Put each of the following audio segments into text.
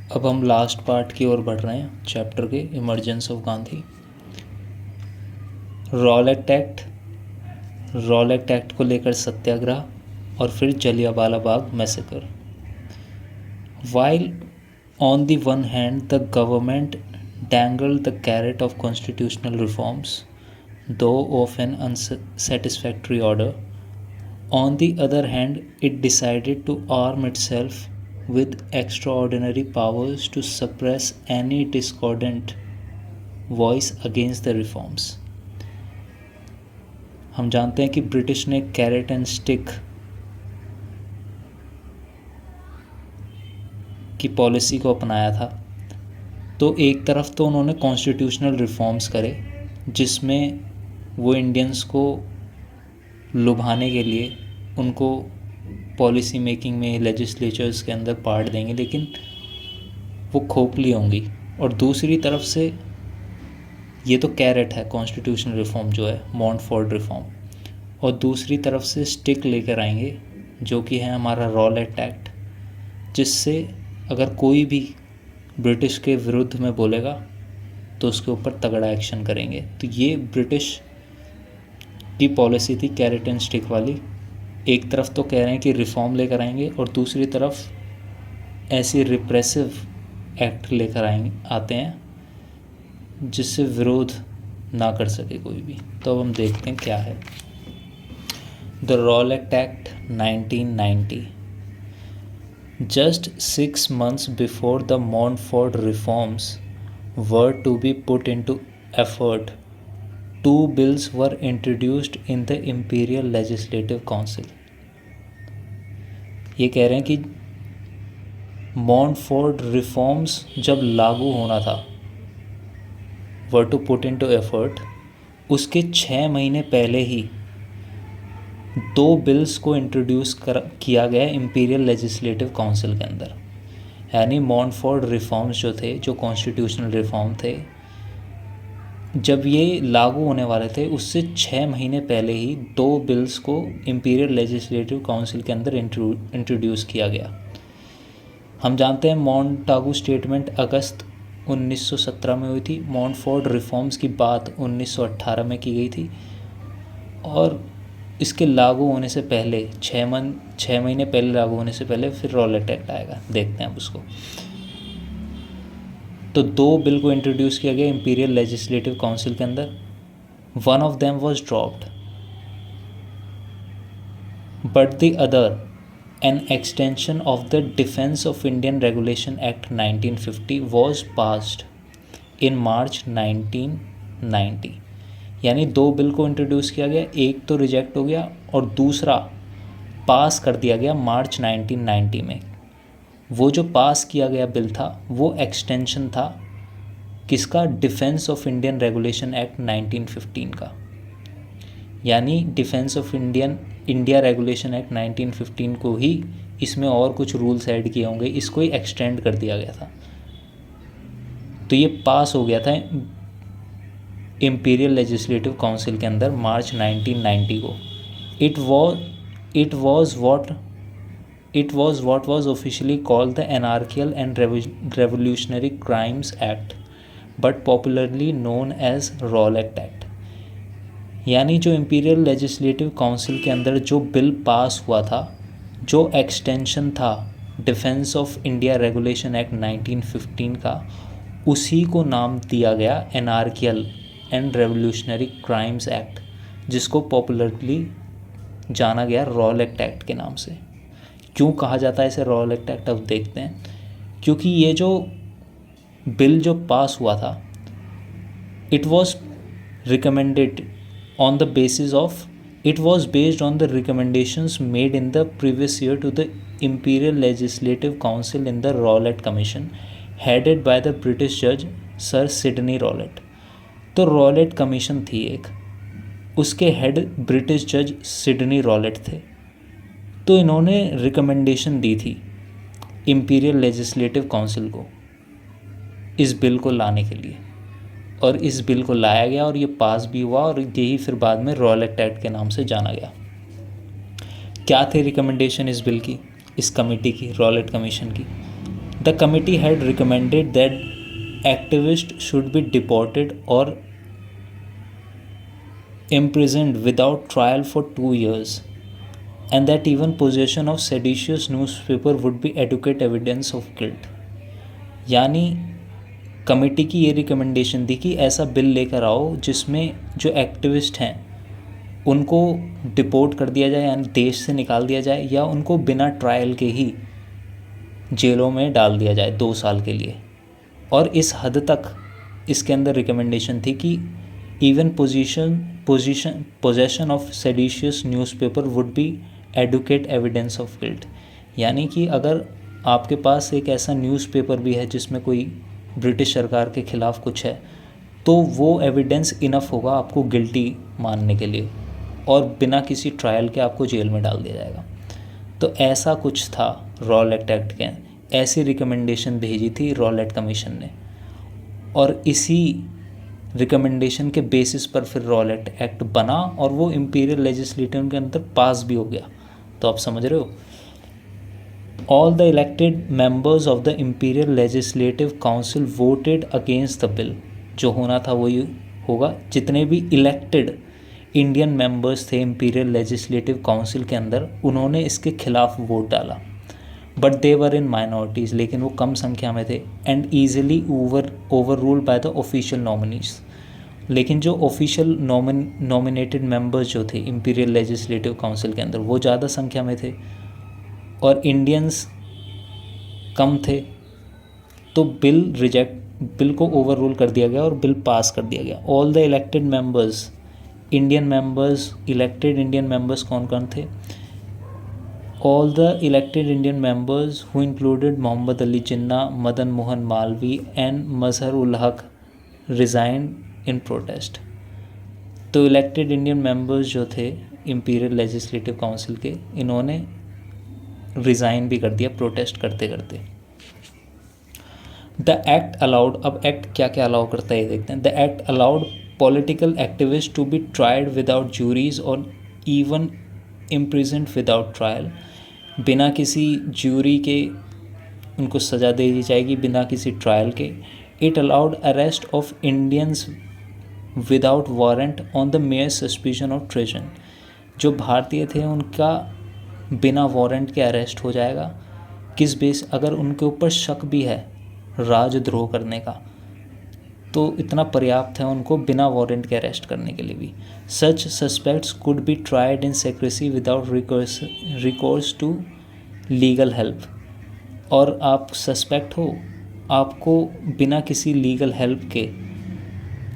अब हम last part की ओर बढ़ रहे हैं चैप्टर के, emergence of Gandhi. Rowlatt act को लेकर सत्याग्रह और फिर Jallianwala Bagh massacre. While on the one hand the government dangled the carrot of constitutional reforms, though of an unsatisfactory order, on the other hand, it decided to arm itself with extraordinary powers to suppress any discordant voice against the reforms. हम जानते हैं कि British ने carrot and stick की policy को अपनाया था। तो एक तरफ तो उन्होंने कॉन्स्टिट्यूशनल रिफॉर्म्स करे जिसमें वो इंडियंस को लुभाने के लिए उनको पॉलिसी मेकिंग में लेजिस्लेचर्स के अंदर पार्ट देंगे, लेकिन वो खोखली होंगी। और दूसरी तरफ से ये तो कैरेट है कॉन्स्टिट्यूशनल रिफॉर्म जो है, मॉन्टफोर्ड रिफॉर्म, और दूसरी तरफ से स्टिक लेकर आएंगे जो कि है हमारा रॉलेट एक्ट, जिससे अगर कोई भी ब्रिटिश के विरुद्ध में बोलेगा तो उसके ऊपर तगड़ा एक्शन करेंगे। तो ये ब्रिटिश की पॉलिसी थी कैरेट एंड स्टिक वाली। एक तरफ तो कह रहे हैं कि रिफॉर्म लेकर आएंगे और दूसरी तरफ ऐसी रिप्रेसिव एक्ट लेकर आते हैं जिससे विरोध ना कर सके कोई भी। तो अब हम देखते हैं क्या है the Rowlatt act 1990। Just 6 months before the Montfort reforms were to be put into effort, 2 bills were introduced in the Imperial Legislative Council. ये कह रहे हैं कि मॉन्टफोर्ट रिफॉर्म्स जब लागू होना था, were to put into effort, उसके 6 महीने पहले ही 2 बिल्स को इंट्रोड्यूस किया गया इम्पीरियल लेजिस्लेटिव काउंसिल के अंदर। यानी मॉन्टफोर्ट रिफॉर्म्स जो थे, जो कॉन्स्टिट्यूशनल रिफॉर्म थे, जब ये लागू होने वाले थे उससे 6 महीने पहले ही 2 बिल्स को इम्पीरियल लेजिस्लेटिव काउंसिल के अंदर इंट्रोड्यूस किया गया। हम जानते हैं मॉन्टागू स्टेटमेंट अगस्त 1917 में हुई थी। मॉन्टफोर्ट रिफॉर्म्स की बात 1918 में की गई थी और इसके लागू होने से पहले 6 महीने पहले लागू होने से पहले फिर रॉलेट एक्ट आएगा। देखते हैं अब उसको। तो 2 बिल को इंट्रोड्यूस किया गया इंपीरियल लेजिस्लेटिव काउंसिल के अंदर। One of them was dropped but the other, an extension of the defence of Indian regulation act 1950 was passed in March 1990। यानी 2 बिल को इंट्रोड्यूस किया गया, एक तो रिजेक्ट हो गया और दूसरा पास कर दिया गया मार्च 1990 में। वो जो पास किया गया बिल था वो एक्सटेंशन था किसका? Defence of Indian regulation act 1915 का। यानी defence of India regulation act 1915 को ही इसमें और कुछ रूल्स ऐड किए होंगे, इसको ही एक्सटेंड कर दिया गया था। तो ये पास हो गया था इम्पीरियल लेजिस्लेटिव काउंसिल के अंदर मार्च 1990 को। It was what was officially called the anarchical and revolutionary crimes act but popularly known as Rowlatt Act. यानी जो इम्पीरियल लेजिस्लेटिव काउंसिल के अंदर जो बिल पास हुआ था, जो एक्सटेंशन था defence of India regulation act 1915 का, उसी को नाम दिया गया एनार्कियल एंड रेवोल्यूशनरी क्राइम्स एक्ट, जिसको पॉपुलरली जाना गया रॉलेट एक्ट के नाम से। क्यों कहा जाता है इसे रॉलेट एक्ट? अब देखते हैं। क्योंकि ये जो बिल जो पास हुआ था, it was recommended on the basis of it was based on the recommendations made in the previous year to the imperial legislative council in the Rowlatt commission headed by the British जज sir Sidney Rowlatt. तो Rowlatt commission थी एक, उसके head British जज Sidney Rowlatt थे। तो इन्होंने recommendation दी थी इम्पीरियल लेजिस्लेटिव काउंसिल को इस बिल को लाने के लिए, और इस बिल को लाया गया और ये पास भी हुआ, और यही फिर बाद में रॉलेट एक्ट के नाम से जाना गया। क्या थे रिकमेंडेशन इस बिल की, इस कमेटी की, रॉलेट कमीशन की? The committee had recommended that activists should be deported or imprisoned without trial for 2 years, and that even possession of seditious newspaper would be adequate evidence of guilt. यानी committee की ये recommendation दी कि ऐसा bill लेकर आओ जिसमें जो activist हैं उनको डिपोर्ट कर दिया जाए, यानी देश से निकाल दिया जाए, या उनको बिना ट्रायल के ही जेलों में डाल दिया जाए 2 साल के लिए। और इस हद तक इसके अंदर रिकमेंडेशन थी कि even possession of seditious newspaper would be adequate evidence of guilt. यानी कि अगर आपके पास एक ऐसा न्यूज़पेपर भी है जिसमें कोई ब्रिटिश सरकार के ख़िलाफ़ कुछ है, तो वो एविडेंस इनफ होगा आपको गिल्टी मानने के लिए, और बिना किसी ट्रायल के आपको जेल में डाल दिया जाएगा। तो ऐसा कुछ था रॉलेट एक्ट के, ऐसी रिकमेंडेशन भेजी थी रॉलेट कमीशन ने, और इसी रिकमेंडेशन के बेसिस पर फिर रॉलेट एक्ट बना और वो इम्पीरियल लेजिस्लेटिव के अंदर पास भी हो गया। तो आप समझ रहे हो, all the elected members of the imperial legislative council voted against the bill. जो होना था वही होगा, जितने भी इलेक्टेड इंडियन मेंबर्स थे इम्पीरियल लेजिस्लेटिव काउंसिल के अंदर, उन्होंने इसके खिलाफ वोट डाला। But they were in minorities, लेकिन वो कम संख्या में थे, and easily over ruled by the official nominees. लेकिन जो ऑफिशियल नॉमिनेटेड मेंबर्स जो थे इम्पीरियल लेजिस्लेटिव काउंसिल के अंदर, वो ज़्यादा संख्या में थे और इंडियंस कम थे, तो बिल को ओवर रूल कर दिया गया और बिल पास कर दिया गया। All the elected members, elected Indian members कौन कौन थे? All the elected Indian members, who included Mohammad Ali Jinnah, Madan Mohan Malvi and Mazhar ul Haq, resigned in protest. तो इलेक्टेड इंडियन मेंबर्स जो थे imperial legislative council के, इन्होंने resign भी कर दिया प्रोटेस्ट करते करते। द एक्ट अलाउड, अब एक्ट क्या क्या अलाउ करता है ये देखते हैं। The act allowed political activist to be tried without juries और इवन इम्प्रिजन्ड विदाउट ट्रायल। बिना किसी ज्यूरी के उनको सज़ा दे दी जाएगी, बिना किसी ट्रायल के। It allowed arrest of Indians without warrant on the mayor suspicion of treason. जो भारतीय थे उनका बिना वारंट के अरेस्ट हो जाएगा। किस बेस? अगर उनके ऊपर शक भी है राजद्रोह करने का, तो इतना पर्याप्त है उनको बिना वारंट के अरेस्ट करने के लिए भी। Such suspects could be tried in secrecy without recourse to legal help. और आप सस्पेक्ट हो, आपको बिना किसी लीगल हेल्प के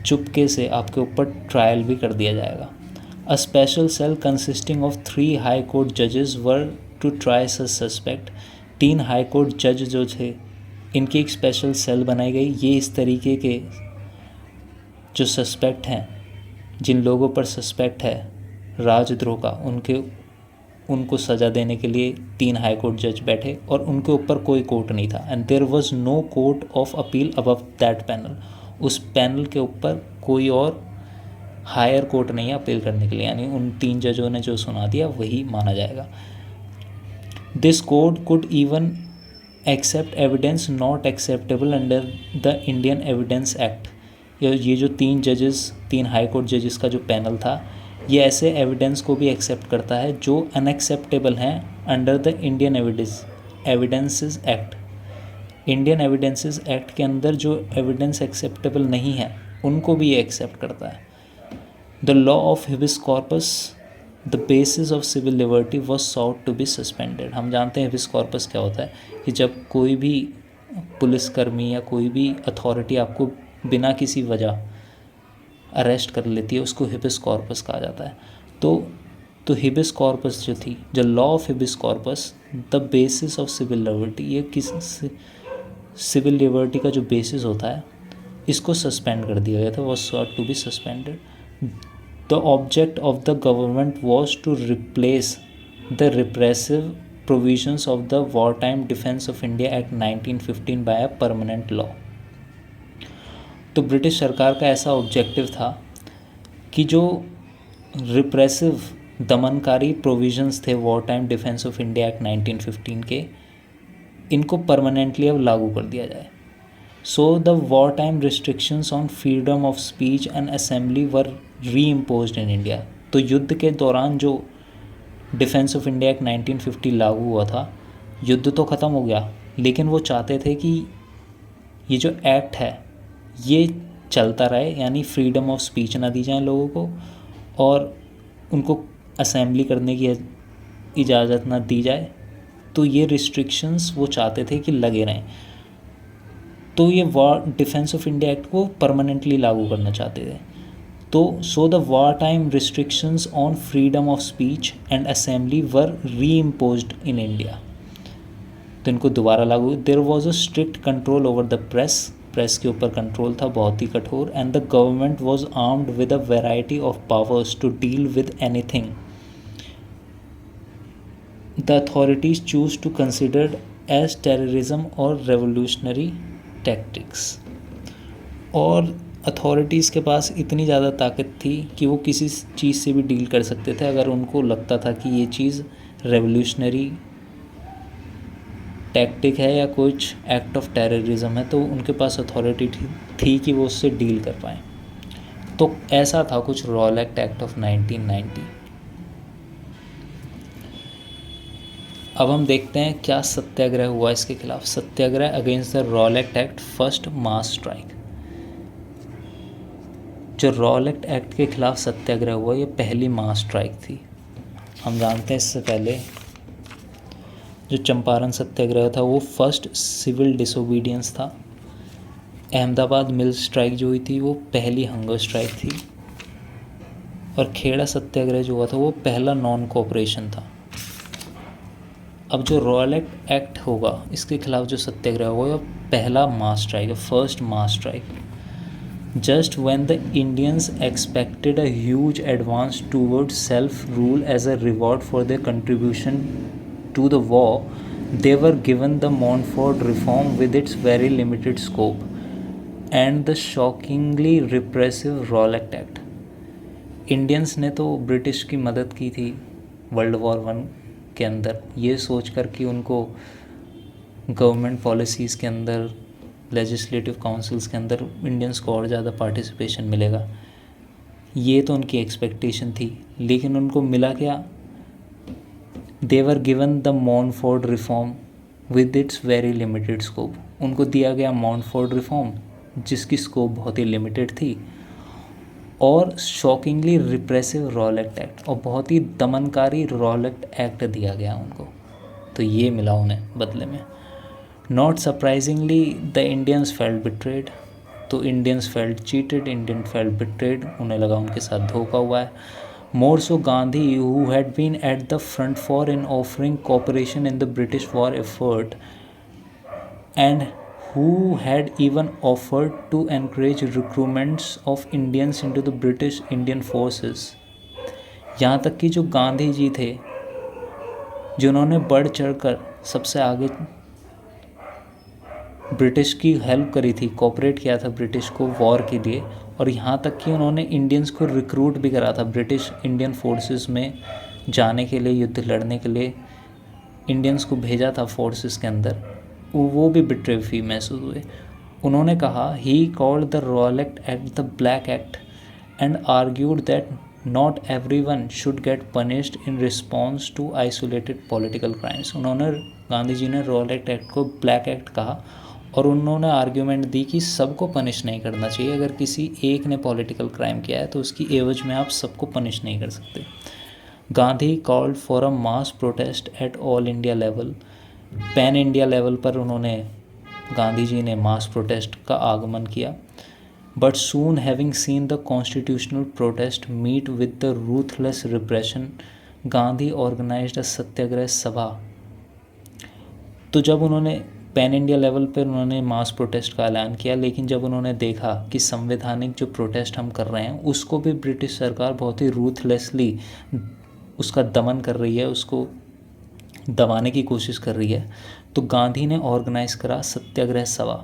चुपके से आपके ऊपर ट्रायल भी कर दिया जाएगा। A special cell consisting of 3 high court जजेस were to try such suspect. 3 high court जज जो थे, इनकी एक स्पेशल सेल बनाई गई। ये इस तरीके के जो सस्पेक्ट हैं, जिन लोगों पर सस्पेक्ट है राजद्रोह का, उनको सज़ा देने के लिए 3 हाई कोर्ट जज बैठे, और उनके ऊपर कोई कोर्ट नहीं था। And there was no court of appeal above that panel. उस पैनल के ऊपर कोई और हायर कोर्ट नहीं है अपील करने के लिए, यानी उन 3 जजों ने जो सुना दिया वही माना जाएगा। This court could even accept evidence not acceptable under the Indian evidence act. ये जो 3 हाई कोर्ट जजेस का जो पैनल था, ये ऐसे एविडेंस को भी एक्सेप्ट करता है जो अनएक्सेप्टेबल हैं under the Indian evidences act. Indian evidences act के अंदर जो एविडेंस एक्सेप्टेबल नहीं है, उनको भी ये एक्सेप्ट करता है। The law of habeas corpus, the basis of civil liberty was sought to be suspended. हम जानते हैं हिबिस कॉर्पस क्या होता है, कि जब कोई भी पुलिसकर्मी या कोई भी अथॉरिटी आपको बिना किसी वजह अरेस्ट कर लेती है, उसको हिबिस कॉर्पस कहा जाता है। तो हिबिस कॉर्पस जो थी, the law of habeas corpus, the basis of civil liberty, ये किस सिविल लिबर्टी का जो बेसिस होता है, इसको सस्पेंड कर दिया गया था, was sought to be suspended. The object of the government was to replace the repressive provisions of the war time defence of India act 1915 by a permanent law. तो ब्रिटिश सरकार का ऐसा ऑब्जेक्टिव था कि जो रिप्रेसिव दमनकारी provisions थे war time defence of India act 1915 के, इनको परमानेंटली अब लागू कर दिया जाए। So the war time restrictions on freedom of speech and assembly were re imposed in India. तो युद्ध के दौरान जो डिफेंस ऑफ इंडिया एक्ट 1950 लागू हुआ था, युद्ध तो ख़त्म हो गया, लेकिन वो चाहते थे कि ये जो एक्ट है ये चलता रहे, यानी फ्रीडम ऑफ स्पीच ना दी जाए लोगों को और उनको असेंबली करने की इजाज़त ना दी जाए। तो ये रिस्ट्रिक्शंस वो चाहते थे कि लगे रहें। तो ये war defence of India act को परमानेंटली लागू करना चाहते थे। तो so the war time restrictions on freedom of speech and assembly were re imposed in India. तो इनको दोबारा लागू। There was a strict control over the press के ऊपर कंट्रोल था बहुत ही कठोर। And the government was armed with a variety of powers to deal with anything the authorities choose to considered as terrorism और रेवोल्यूशनरी टैक्टिक्स। और authorities के पास इतनी ज़्यादा ताकत थी कि वो किसी चीज़ से भी डील कर सकते थे। अगर उनको लगता था कि ये चीज़ रेवोल्यूशनरी टैक्टिक है या कुछ एक्ट ऑफ टेररिज्म है, तो उनके पास अथॉरिटी थी कि वो उससे डील कर पाएँ। तो ऐसा था कुछ रॉलेट एक्ट ऑफ 1990। अब हम देखते हैं क्या सत्याग्रह हुआ इसके खिलाफ। Satyagraha against the Rowlatt Act, first mass strike. जो रॉलेट एक्ट के खिलाफ सत्याग्रह हुआ ये पहली मास स्ट्राइक थी। हम जानते हैं इससे पहले जो चंपारण सत्याग्रह था वो फर्स्ट सिविल डिसोबीडियंस था। अहमदाबाद मिल स्ट्राइक जो हुई थी वो पहली हंगर स्ट्राइक थी। और खेड़ा सत्याग्रह जो हुआ था वो पहला नॉन कोऑपरेशन था। अब जो रॉलेट एक्ट होगा इसके खिलाफ जो सत्याग्रह होगा पहला मास स्ट्राइक है, first mass strike. Just when the Indians expected a huge advance towards self-rule as a reward for their contribution to the war, they were given the Montfort Reform with its very limited scope and the shockingly repressive Rowlatt Act. Indians ने तो British की मदद की थी world war 1 के अंदर, ये सोचकर कि उनको गवर्नमेंट पॉलिसीज़ के अंदर, लेजिस्लेटिव काउंसिल्स के अंदर इंडियंस को और ज़्यादा पार्टिसिपेशन मिलेगा। ये तो उनकी एक्सपेक्टेशन थी, लेकिन उनको मिला क्या? They were given the Montford reform with its very limited scope. उनको दिया गया मॉन्टफोर्ट रिफॉर्म जिसकी स्कोप बहुत ही लिमिटेड थी, और शॉकिंगली रिप्रेसिव रॉलेट एक्ट, और बहुत ही दमनकारी रॉलेट एक्ट दिया गया उनको। तो ये मिला उन्हें बदले में। Not surprisingly, the Indians felt betrayed. तो Indians felt cheated, Indian felt betrayed. उन्हें लगा उनके साथ धोखा हुआ है। More so Gandhi, who had been at the front for in offering cooperation in the British war effort, and who had even offered to encourage recruitments of Indians into the British Indian forces. यहाँ तक कि जो गांधी जी थे जिन्होंने बढ़ चढ़कर सबसे आगे ब्रिटिश की हेल्प करी थी, कोऑपरेट किया था ब्रिटिश को वॉर के लिए, और यहाँ तक कि उन्होंने इंडियंस को रिक्रूट भी करा था ब्रिटिश इंडियन फोर्सेस में जाने के लिए, युद्ध लड़ने के लिए इंडियंस को भेजा था फोर्सेस के अंदर, वो भी बिट्रे फी महसूस हुए। उन्होंने कहा he called the Rowlatt act the black act and argued that not everyone should get punished in response to isolated political crimes. उन्होंने, गांधी जी ने रॉलेट एक्ट को ब्लैक एक्ट कहा, और उन्होंने आर्ग्यूमेंट दी कि सबको पनिश नहीं करना चाहिए। अगर किसी एक ने पॉलिटिकल क्राइम किया है तो उसकी एवज में आप सबको पनिश नहीं कर सकते। Gandhi called for a mass protest at all India level. Pan India level पर उन्होंने, गांधी जी ने मास प्रोटेस्ट का आगमन किया। But soon having seen the constitutional protest meet with the ruthless repression, Gandhi organised a satyagraha Sabha. तो जब उन्होंने पैन इंडिया लेवल पर उन्होंने मास प्रोटेस्ट का ऐलान किया, लेकिन जब उन्होंने देखा कि संवैधानिक जो प्रोटेस्ट हम कर रहे हैं उसको भी ब्रिटिश सरकार बहुत ही रूथलेसली उसका दमन कर रही है, उसको दबाने की कोशिश कर रही है, तो गांधी ने ऑर्गेनाइज करा सत्याग्रह सभा।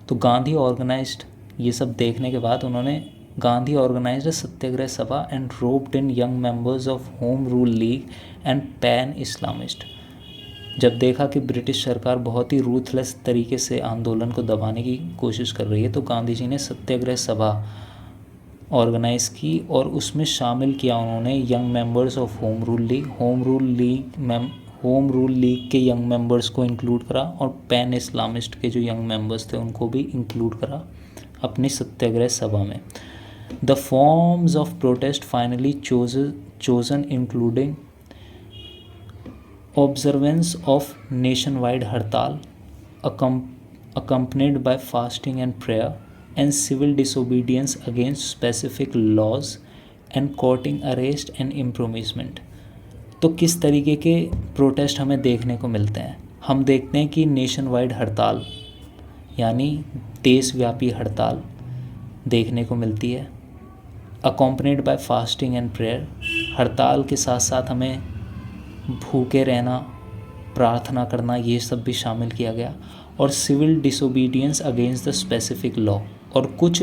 तो गांधी ऑर्गेनाइज्ड, ये सब देखने के बाद उन्होंने, गांधी ऑर्गेनाइज्ड सत्याग्रह सभा and roped in young members of home rule league and pan Islamist. जब देखा कि ब्रिटिश सरकार बहुत ही रूथलेस तरीके से आंदोलन को दबाने की कोशिश कर रही है, तो गांधी जी ने सत्याग्रह सभा ऑर्गेनाइज़ की और उसमें शामिल किया उन्होंने young members of home rule league के यंग मेंबर्स को इंक्लूड करा और पैन इस्लामिस्ट के जो यंग मेंबर्स थे उनको भी इंक्लूड करा अपनी सत्याग्रह सभा में। The forms of protest finally chosen including observance of nation wide हड़ताल accompanied by fasting and prayer and civil disobedience against specific laws and courting arrest and imprisonment। तो किस तरीके के प्रोटेस्ट हमें देखने को मिलते हैं? हम देखते हैं कि नेशन वाइड हड़ताल यानी देशव्यापी हड़ताल देखने को मिलती है, accompanied by fasting and prayer. हड़ताल के साथ साथ हमें भूखे रहना, प्रार्थना करना, ये सब भी शामिल किया गया। और civil disobedience against the specific law, और कुछ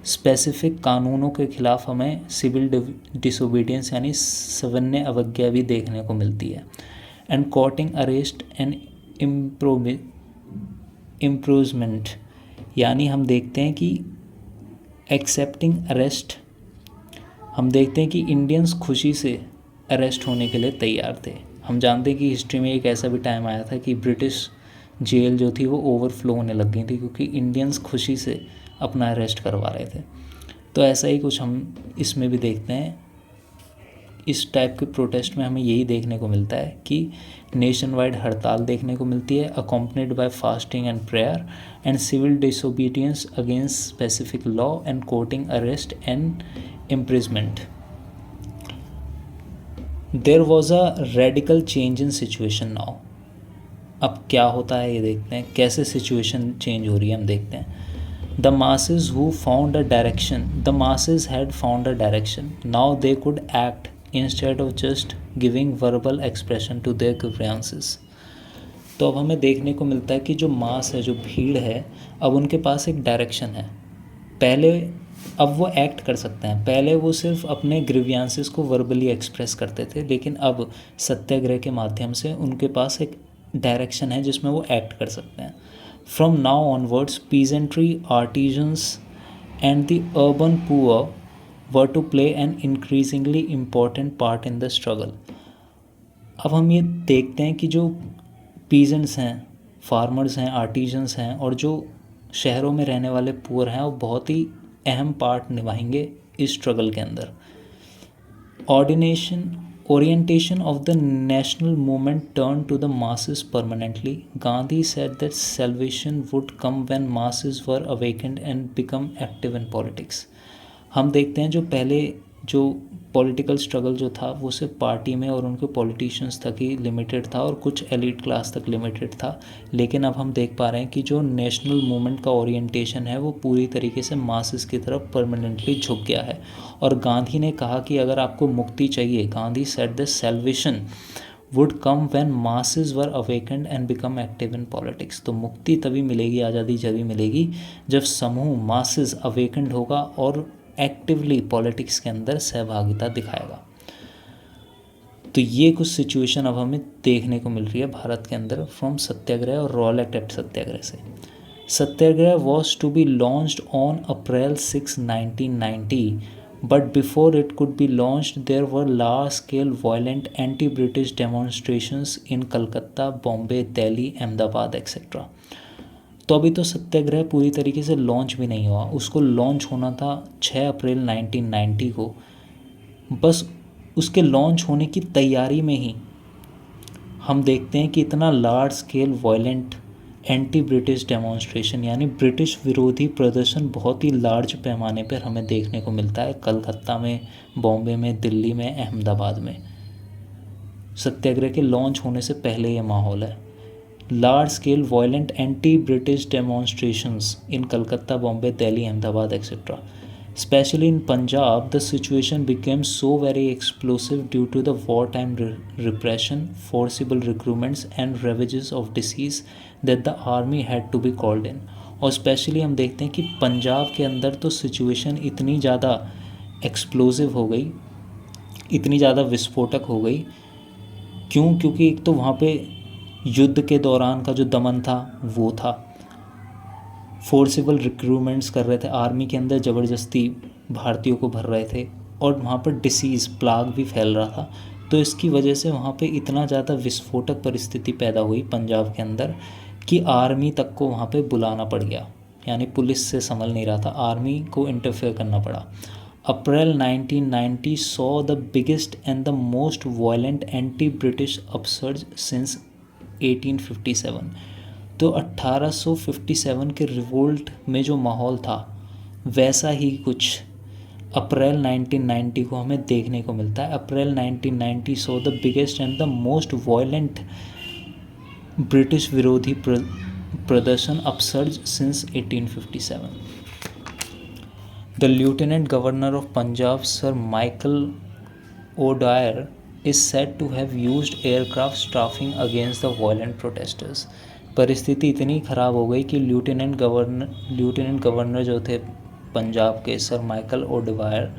स्पेसिफिक कानूनों के खिलाफ हमें सिविल डिसोबीडियंस यानी सवन्य अवज्ञा भी देखने को मिलती है। And courting arrest and improvement यानी हम देखते हैं कि एक्सेप्टिंग अरेस्ट, हम देखते हैं कि इंडियंस खुशी से अरेस्ट होने के लिए तैयार थे। हम जानते हैं कि हिस्ट्री में एक ऐसा भी टाइम आया था कि ब्रिटिश जेल जो थी वो ओवरफ्लो होने लग गई थी क्योंकि इंडियंस खुशी से अपना अरेस्ट करवा रहे थे। तो ऐसा ही कुछ हम इसमें भी देखते हैं। इस टाइप के प्रोटेस्ट में हमें यही देखने को मिलता है कि नेशन वाइड हड़ताल देखने को मिलती है, accompanied by fasting and prayer and civil disobedience against specific law and courting arrest and imprisonment. There was a radical change in situation now. अब क्या होता है ये देखते हैं, कैसे सिचुएशन चेंज हो रही है हम देखते हैं। The masses who found a direction, the masses had found a direction, now they could act instead of just giving verbal expression to their grievances. तो अब हमें देखने को मिलता है कि जो मास है, जो भीड़ है, अब उनके पास एक डायरेक्शन है। पहले अब वो एक्ट कर सकते हैं, पहले वो सिर्फ अपने ग्रीवियंसेस को वर्बली एक्सप्रेस करते थे, लेकिन अब सत्याग्रह के माध्यम से उनके पास एक डायरेक्शन है जिसमें वो एक्ट कर सकते हैं। From now onwards peasantry, artisans and the urban poor were to play an increasingly important part in the struggle. अब हम ये देखते हैं कि जो पीजेंट्स हैं, फार्मर्स हैं, आर्टिजन्स हैं और जो शहरों में रहने वाले पुअर हैं वो बहुत ही अहम पार्ट निभाएंगे इस स्ट्रगल के अंदर। Orientation of the national movement turned to the masses permanently. Gandhi said that salvation would come when masses were awakened and become active in politics. हम देखते हैं जो पहले जो पॉलिटिकल स्ट्रगल जो था वो सिर्फ पार्टी में और उनके पॉलिटिशियंस तक ही लिमिटेड था और कुछ एलिट क्लास तक लिमिटेड था, लेकिन अब हम देख पा रहे हैं कि जो नेशनल मूवमेंट का ओरिएंटेशन है वो पूरी तरीके से मासेस की तरफ परमानेंटली झुक गया है। और गांधी ने कहा कि अगर आपको मुक्ति चाहिए, Gandhi said the salvation would come when masses were awakened and become active in politics. तो मुक्ति तभी मिलेगी, आज़ादी जभी मिलेगी जब समूह मासेस अवेकेंड होगा और एक्टिवली पॉलिटिक्स के अंदर सहभागिता दिखाएगा। तो ये कुछ सिचुएशन अब हमें देखने को मिल रही है भारत के अंदर फ्रॉम सत्याग्रह और रॉलेट एक्ट सत्याग्रह से। Satyagraha was to be launched on April 6, 1990, but before it could be launched there were large scale violent anti British demonstrations in Calcutta, Bombay, Delhi, Ahmedabad etcetera. तो अभी तो सत्याग्रह पूरी तरीके से लॉन्च भी नहीं हुआ, उसको लॉन्च होना था 6 अप्रैल 1990 को। बस उसके लॉन्च होने की तैयारी में ही हम देखते हैं कि इतना large scale violent anti British demonstration यानी ब्रिटिश विरोधी प्रदर्शन बहुत ही लार्ज पैमाने पर हमें देखने को मिलता है कलकत्ता में, बॉम्बे में, दिल्ली में, अहमदाबाद में। सत्याग्रह के लॉन्च होने से पहले ये माहौल है। Large scale violent anti-British demonstrations in Calcutta, Bombay, Delhi, Ahmedabad, etc. Especially in Punjab, the situation became so very explosive due to the wartime repression, forcible recruitments and ravages of disease that the army had to be called in. और specially हम देखते हैं कि पंजाब के अंदर तो situation इतनी ज़्यादा एक्सप्लोसिव हो गई, इतनी ज़्यादा विस्फोटक हो गई। क्यों? क्योंकि एक तो वहाँ पे युद्ध के दौरान का जो दमन था वो था। फोर्सिबल रिक्रूटमेंट्स कर रहे थे, आर्मी के अंदर ज़बरदस्ती भारतीयों को भर रहे थे, और वहाँ पर डिसीज़ प्लाग भी फैल रहा था। तो इसकी वजह से वहाँ पे इतना ज़्यादा विस्फोटक परिस्थिति पैदा हुई पंजाब के अंदर कि आर्मी तक को वहाँ पे बुलाना पड़ गया, यानी पुलिस से संभल नहीं रहा था, आर्मी को इंटरफेयर करना पड़ा। अप्रैल 1990 saw the biggest and the most violent anti British upsurge since 1857। तो 1857 के रिवोल्ट में जो माहौल था वैसा ही कुछ अप्रैल 1990 को हमें देखने को मिलता है। अप्रैल 1990 so the biggest and the most violent British विरोधी प्रदर्शन upsurge since 1857। The lieutenant governor of Punjab sir Michael O'Dwyer is said to have used aircraft staffing against the violent protesters। परिस्थिति इतनी ख़राब हो गई कि लेफ्टिनेंट गवर्नर जो थे पंजाब के सर माइकल ओडवायर,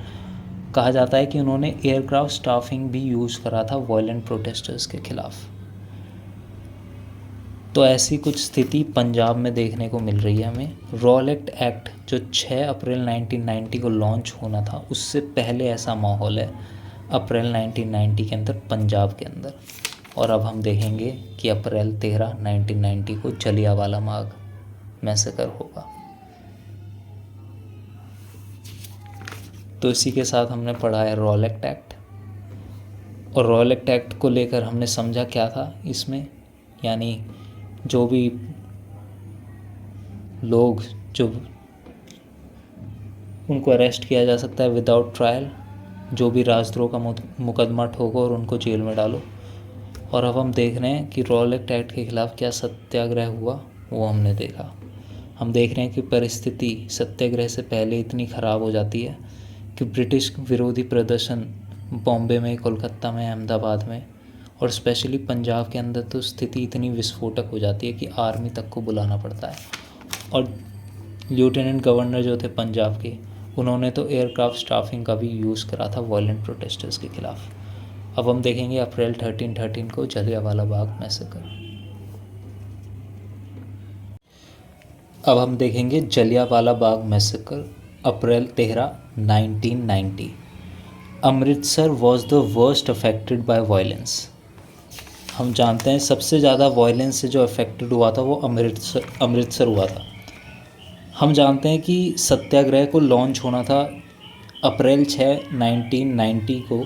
कहा जाता है कि उन्होंने एयरक्राफ्ट स्टाफिंग भी यूज़ करा था वायलेंट प्रोटेस्टर्स के ख़िलाफ़। तो ऐसी कुछ स्थिति पंजाब में देखने को मिल रही है हमें। रॉलेट एक्ट जो 6 अप्रैल 1990 को लॉन्च होना था, उससे पहले ऐसा माहौल है अप्रैल 1990 के अंदर पंजाब के अंदर। और अब हम देखेंगे कि अप्रैल 13 1990 को जलियांवाला बाग मैसेकर होगा। तो इसी के साथ हमने पढ़ा है रॉलेट एक्ट, और रॉलेट एक्ट को लेकर हमने समझा क्या था इसमें, यानी जो भी लोग जो उनको अरेस्ट किया जा सकता है विदाउट ट्रायल, जो भी राजद्रोह का मुकदमा ठोको और उनको जेल में डालो। और अब हम देख रहे हैं कि रॉलेट एक्ट के ख़िलाफ़ क्या सत्याग्रह हुआ वो हमने देखा। हम देख रहे हैं कि परिस्थिति सत्याग्रह से पहले इतनी ख़राब हो जाती है कि ब्रिटिश विरोधी प्रदर्शन बॉम्बे में, कोलकाता में, अहमदाबाद में और स्पेशली पंजाब के अंदर तो स्थिति इतनी विस्फोटक हो जाती है कि आर्मी तक को बुलाना पड़ता है। और लेफ्टिनेंट गवर्नर जो थे पंजाब के, उन्होंने तो एयरक्राफ्ट स्टाफिंग का भी यूज़ करा था वायलेंट प्रोटेस्टर्स के ख़िलाफ़। अब हम देखेंगे अप्रैल 13 को जलियांवाला बाग मैसेकर। अब हम देखेंगे Jallianwala Bagh massacre April 13 1990। Amritsar was the worst affected by violence. हम जानते हैं सबसे ज़्यादा वायलेंस से जो अफेक्टेड हुआ था वो अमृतसर हुआ था। हम जानते हैं कि सत्याग्रह को लॉन्च होना था अप्रैल 6 1990 को,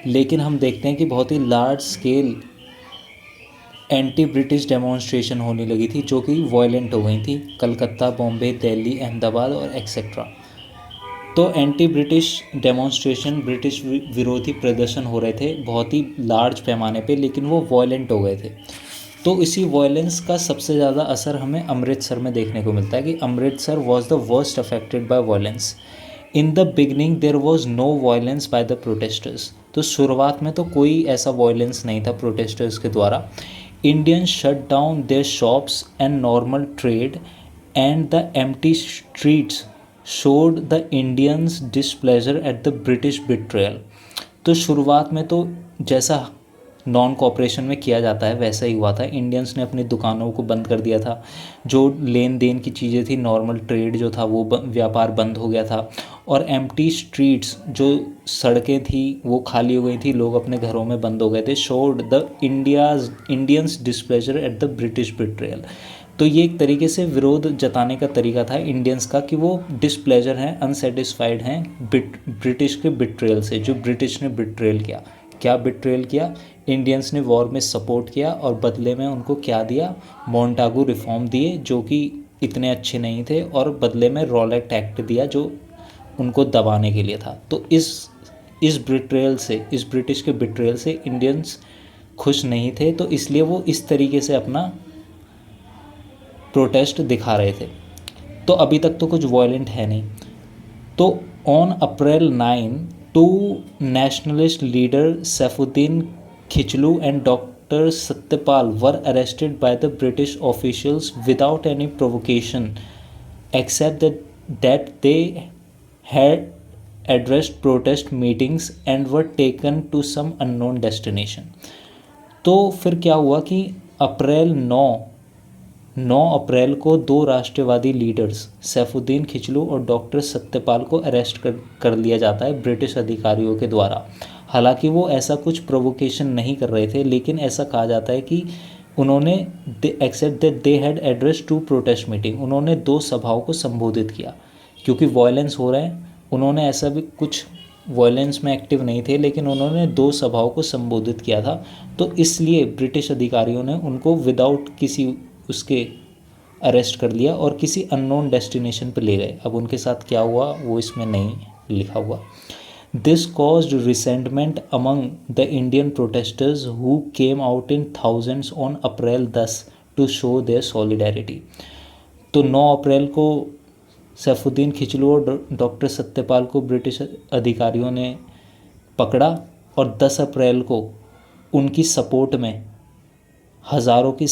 लेकिन हम देखते हैं कि बहुत ही large scale anti British demonstration होने लगी थी जो कि वायलेंट हो गई थी, कलकत्ता, बॉम्बे, दिल्ली, अहमदाबाद और एक्सेट्रा। तो एंटी ब्रिटिश डेमोन्स्ट्रेशन, ब्रिटिश विरोधी प्रदर्शन हो रहे थे बहुत ही लार्ज पैमाने पे, लेकिन वो वायलेंट हो गए थे। तो इसी वायलेंस का सबसे ज़्यादा असर हमें अमृतसर में देखने को मिलता है कि Amritsar was the worst affected by violence. In the beginning there was no violence by the protesters. तो शुरुआत में तो कोई ऐसा वायलेंस नहीं था प्रोटेस्टर्स के द्वारा। Indians shut down their shops and normal trade and the empty streets showed the Indians displeasure at the British betrayal. तो शुरुआत में तो जैसा नॉन कॉपरेशन में किया जाता है वैसा ही हुआ था। इंडियंस ने अपनी दुकानों को बंद कर दिया था, जो लेन देन की चीज़ें थी, नॉर्मल ट्रेड जो था वो व्यापार बंद हो गया था। और एम्प्टी स्ट्रीट्स, जो सड़कें थी वो खाली हो गई थी, लोग अपने घरों में बंद हो गए थे। Showed the Indians displeasure at the British betrayal. तो ये एक तरीके से विरोध जताने का तरीका था इंडियंस का कि वो डिसप्लेजर हैं, अनसेटिस्फाइड हैं ब्रिटिश के बिट्रेयल से, जो ब्रिटिश ने बिट्रेयल किया। क्या बिट्रेयल किया? इंडियंस ने वॉर में सपोर्ट किया और बदले में उनको क्या दिया? मोंटागू रिफॉर्म दिए जो कि इतने अच्छे नहीं थे, और बदले में रॉलेट एक्ट दिया जो उनको दबाने के लिए था। तो इस बिट्रेयल से, इस ब्रिटिश के बिट्रेयल से इंडियंस खुश नहीं थे, तो इसलिए वो इस तरीके से अपना प्रोटेस्ट दिखा रहे थे। तो अभी तक तो कुछ वायलेंट है नहीं। तो on April 9 two nationalist leader Saifuddin Kitchlew and doctor Satyapal were arrested by the British officials without any provocation except that they had addressed protest meetings and were taken to some unknown destination। तो फिर क्या हुआ कि अप्रैल 9 अप्रैल को दो राष्ट्रवादी लीडर्स सैफुद्दीन खिचलू और doctor Satyapal को arrest कर लिया जाता है ब्रिटिश अधिकारियों के द्वारा। हालांकि वो ऐसा कुछ प्रोवोकेशन नहीं कर रहे थे, लेकिन ऐसा कहा जाता है कि उन्होंने except that they had address to protest meeting, उन्होंने दो सभाओं को संबोधित किया। क्योंकि वॉयलेंस हो रहे हैं, उन्होंने ऐसा भी कुछ वॉयलेंस में एक्टिव नहीं थे, लेकिन उन्होंने दो सभाओं को संबोधित किया था, तो इसलिए ब्रिटिश अधिकारियों ने उनको विदाउट किसी उसके अरेस्ट कर लिया और किसी अननोन डेस्टिनेशन पर ले गए। अब उनके साथ क्या हुआ वो इसमें नहीं लिखा हुआ। This caused resentment among the Indian protesters who came out in thousands on April 10 to show their solidarity. तो 9 अप्रैल को सैफुद्दीन खिचलू और डॉक्टर सत्यपाल को ब्रिटिश अधिकारियों ने पकड़ा और 10 अप्रैल को उनकी सपोर्ट में हज़ारों की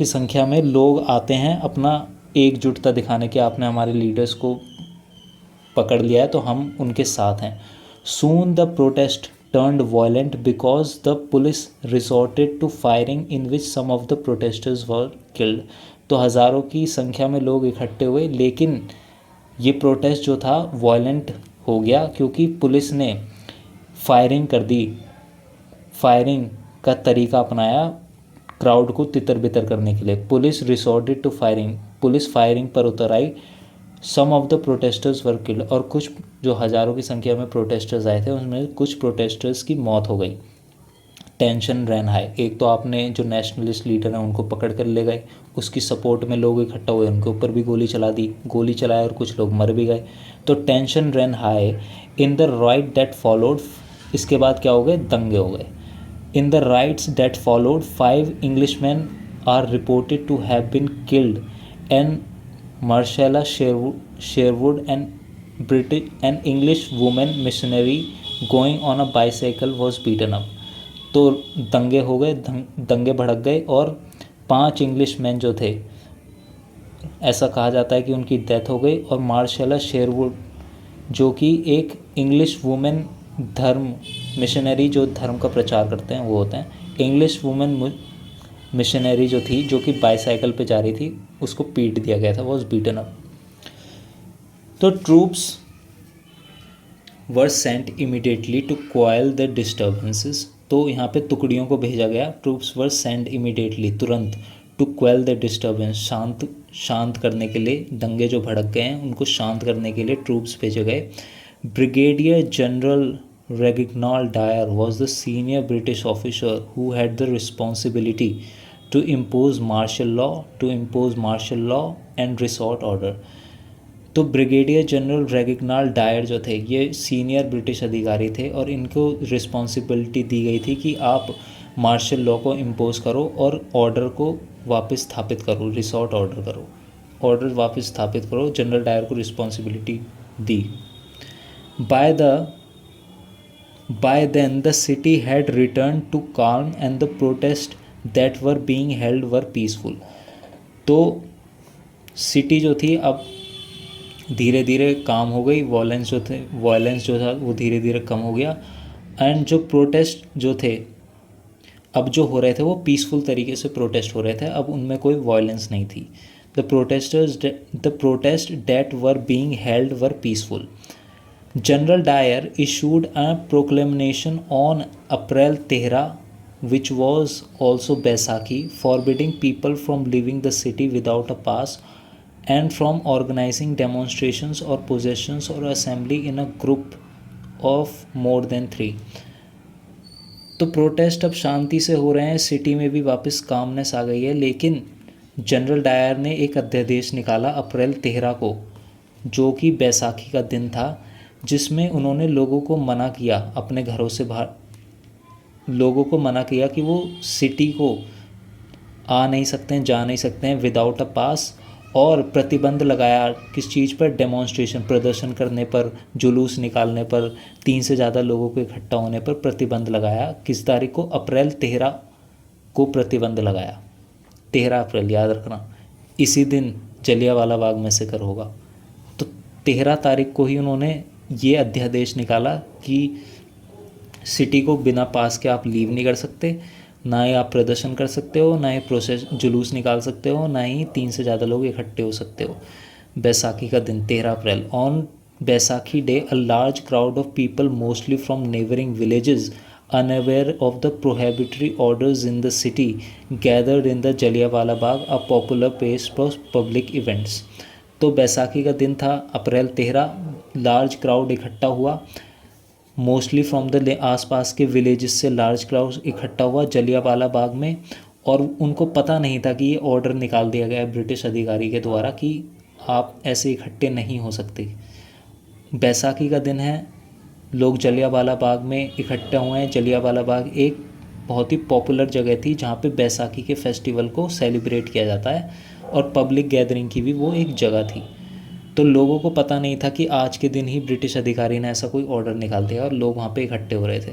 संख्या में लोग आते हैं अपना एकजुटता दिखाने के, आपने हमारे लीडर्स को पकड़ लिया है तो हम उनके साथ हैं। Soon the protest turned violent because the police resorted to firing in which some of the protesters were killed। तो हज़ारों की संख्या में लोग इकट्ठे हुए, लेकिन ये प्रोटेस्ट जो था वायलेंट हो गया क्योंकि पुलिस ने फायरिंग कर दी। फायरिंग का तरीका अपनाया क्राउड को तितर बितर करने के लिए। Police resorted to firing, police firing पर उतर आई। Some of the protesters were killed, और कुछ जो हज़ारों की संख्या में प्रोटेस्टर्स आए थे उसमें कुछ प्रोटेस्टर्स की मौत हो गई। टेंशन रैन हाई, एक तो आपने जो नेशनलिस्ट लीडर हैं उनको पकड़ कर ले गए, उसकी सपोर्ट में लोग इकट्ठा हुए, उनके ऊपर भी गोली चला दी, गोली चलाए और कुछ लोग मर भी गए। तो tension ran high in the riot that followed. इसके बाद क्या हो गए, दंगे हो गए। In the riots that followed 5 Englishmen are reported to have been killed and Marcella Sherwood an English woman missionary going on a bicycle was beaten up। तो दंगे हो गए, दंगे भड़क गए और 5 इंग्लिश मैन जो थे, ऐसा कहा जाता है कि उनकी डेथ हो गई। और मार्शेला शेरवुड जो कि एक इंग्लिश वुमेन धर्म मिशनरी जो धर्म का प्रचार करते हैं वो होते हैं, इंग्लिश वुमेन मिशनरी जो थी जो कि बाईसाइकिल पे जा रही थी उसको पीट दिया गया था, वॉज बीटन अप। तो troops were sent immediately to quell the disturbances. तो यहाँ पे टुकड़ियों को भेजा गया, ट्रूप्स वर सेंट इमीडिएटली, तुरंत, टू क्वाइल द डिस्टर्बेंस, शांत करने के लिए, दंगे जो भड़क गए हैं उनको शांत करने के लिए ट्रूप्स भेजे गए। Brigadier general Reginald Dyer was the senior British officer who had the responsibility to impose martial law and resort order। तो ब्रिगेडियर जनरल रेगिनाल्ड डायर जो थे ये सीनियर ब्रिटिश अधिकारी थे और इनको रिस्पॉन्सिबिलिटी दी गई थी कि आप मार्शल लॉ को इम्पोज करो और ऑर्डर को वापस स्थापित करो, रिसोर्ट ऑर्डर वापस स्थापित करो। जनरल डायर को responsibility the. By then the city had returned to calm and the protests that were being held were peaceful। तो सिटी जो थी अब धीरे धीरे काम हो गई, वॉयलेंस जो था वो धीरे धीरे कम हो गया। एंड जो प्रोटेस्ट जो थे अब जो हो रहे थे वो पीसफुल तरीके से प्रोटेस्ट हो रहे थे, अब उनमें कोई वॉयलेंस नहीं थी। The protest that were being held were peaceful. General Dyer issued a proclamation on April 13, which was also Baisakhi, forbidding people from leaving the city without a pass and from organizing demonstrations or processions or assembly in a group of more than 3। तो protest अब शांति से हो रहे हैं, city में भी वापस calmness आ गई है, लेकिन जनरल डायर ने एक अध्यादेश निकाला अप्रैल 13 को जो कि बैसाखी का दिन था, जिसमें उन्होंने लोगों को मना किया अपने घरों से बाहर, लोगों को मना किया कि वो सिटी को आ नहीं सकते हैं, जा नहीं सकते हैं विदाउट अ पास, और प्रतिबंध लगाया किस चीज़ पर, डेमोन्स्ट्रेशन, प्रदर्शन करने पर, जुलूस निकालने पर, 3 से ज़्यादा लोगों को इकट्ठा होने पर प्रतिबंध लगाया। किस तारीख को, अप्रैल 13 को प्रतिबंध लगाया। 13 अप्रैल याद रखना, इसी दिन जलियांवाला बाग मैसेकर होगा। तो 13 तारीख को ही उन्होंने ये अध्यादेश निकाला कि सिटी को बिना पास के आप लीव नहीं कर सकते, ना ही आप प्रदर्शन कर सकते हो, ना ही प्रोसेस जुलूस निकाल सकते हो, ना ही 3 से ज़्यादा लोग इकट्ठे हो सकते हो। बैसाखी का दिन 13 अप्रैल, on Baisakhi day a large crowd of people mostly from neighbouring villages unaware of the prohibitory orders in the city gathered in the Jallianwala Bagh, a popular place for public events। तो बैसाखी का दिन था अप्रैल 13, लार्ज क्राउड इकट्ठा हुआ, mostly from the आसपास के villages से large crowd इकट्ठा हुआ जलियांवाला बाग में, और उनको पता नहीं था कि ये ऑर्डर निकाल दिया गया है ब्रिटिश अधिकारी के द्वारा कि आप ऐसे इकट्ठे नहीं हो सकते। बैसाखी का दिन है, लोग जलियांवाला बाग में इकट्ठे हुए हैं। जलियांवाला बाग एक बहुत ही पॉपुलर जगह थी जहाँ पे बैसाखी के फेस्टिवल को सेलिब्रेट किया जाता है, और पब्लिक गैदरिंग की भी वो एक जगह थी। तो लोगों को पता नहीं था कि आज के दिन ही ब्रिटिश अधिकारी ने ऐसा कोई ऑर्डर निकाल दिया, और लोग वहाँ पे इकट्ठे हो रहे थे।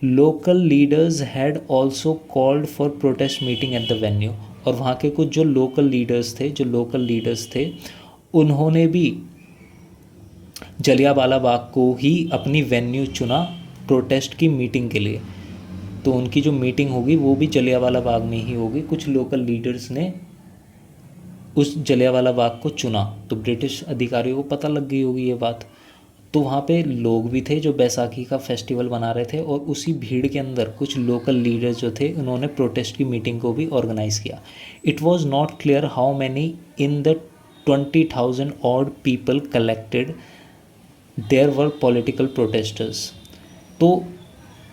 Local leaders had also called for protest meeting at the venue, और वहाँ के कुछ जो लोकल लीडर्स थे उन्होंने भी जलियांवाला बाग को ही अपनी वेन्यू चुना प्रोटेस्ट की मीटिंग के लिए। तो उनकी जो मीटिंग होगी वो भी जलियांवाला बाग में ही होगी। कुछ लोकल लीडर्स ने उस जलियांवाला बाग को चुना, तो ब्रिटिश अधिकारियों को पता लग गई होगी ये बात। तो वहाँ पे लोग भी थे जो बैसाखी का फेस्टिवल मना रहे थे, और उसी भीड़ के अंदर कुछ लोकल लीडर्स जो थे उन्होंने प्रोटेस्ट की मीटिंग को भी ऑर्गेनाइज़ किया। It was not clear how many in the 20,000 odd people collected there were political protesters. तो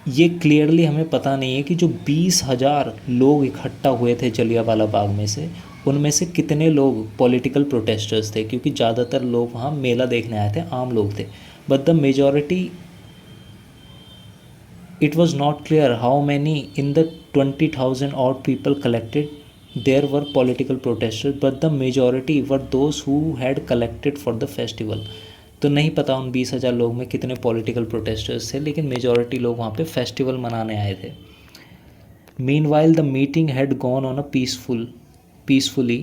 ये क्लियरली हमें पता नहीं है कि जो 20,000 लोग इकट्ठा हुए थे जलियांवाला बाग में से, उनमें से कितने लोग पॉलिटिकल प्रोटेस्टर्स थे, क्योंकि ज़्यादातर लोग वहाँ मेला देखने आए थे, आम लोग थे। But the majority, it was not clear how many in the 20,000 odd people collected there were political protesters, but the majority were those who had collected for the festival. तो नहीं पता उन 20,000 लोग में कितने पॉलिटिकल प्रोटेस्टर्स थे, लेकिन majority लोग वहाँ पे फेस्टिवल मनाने आए थे। Meanwhile the meeting had gone on a peacefully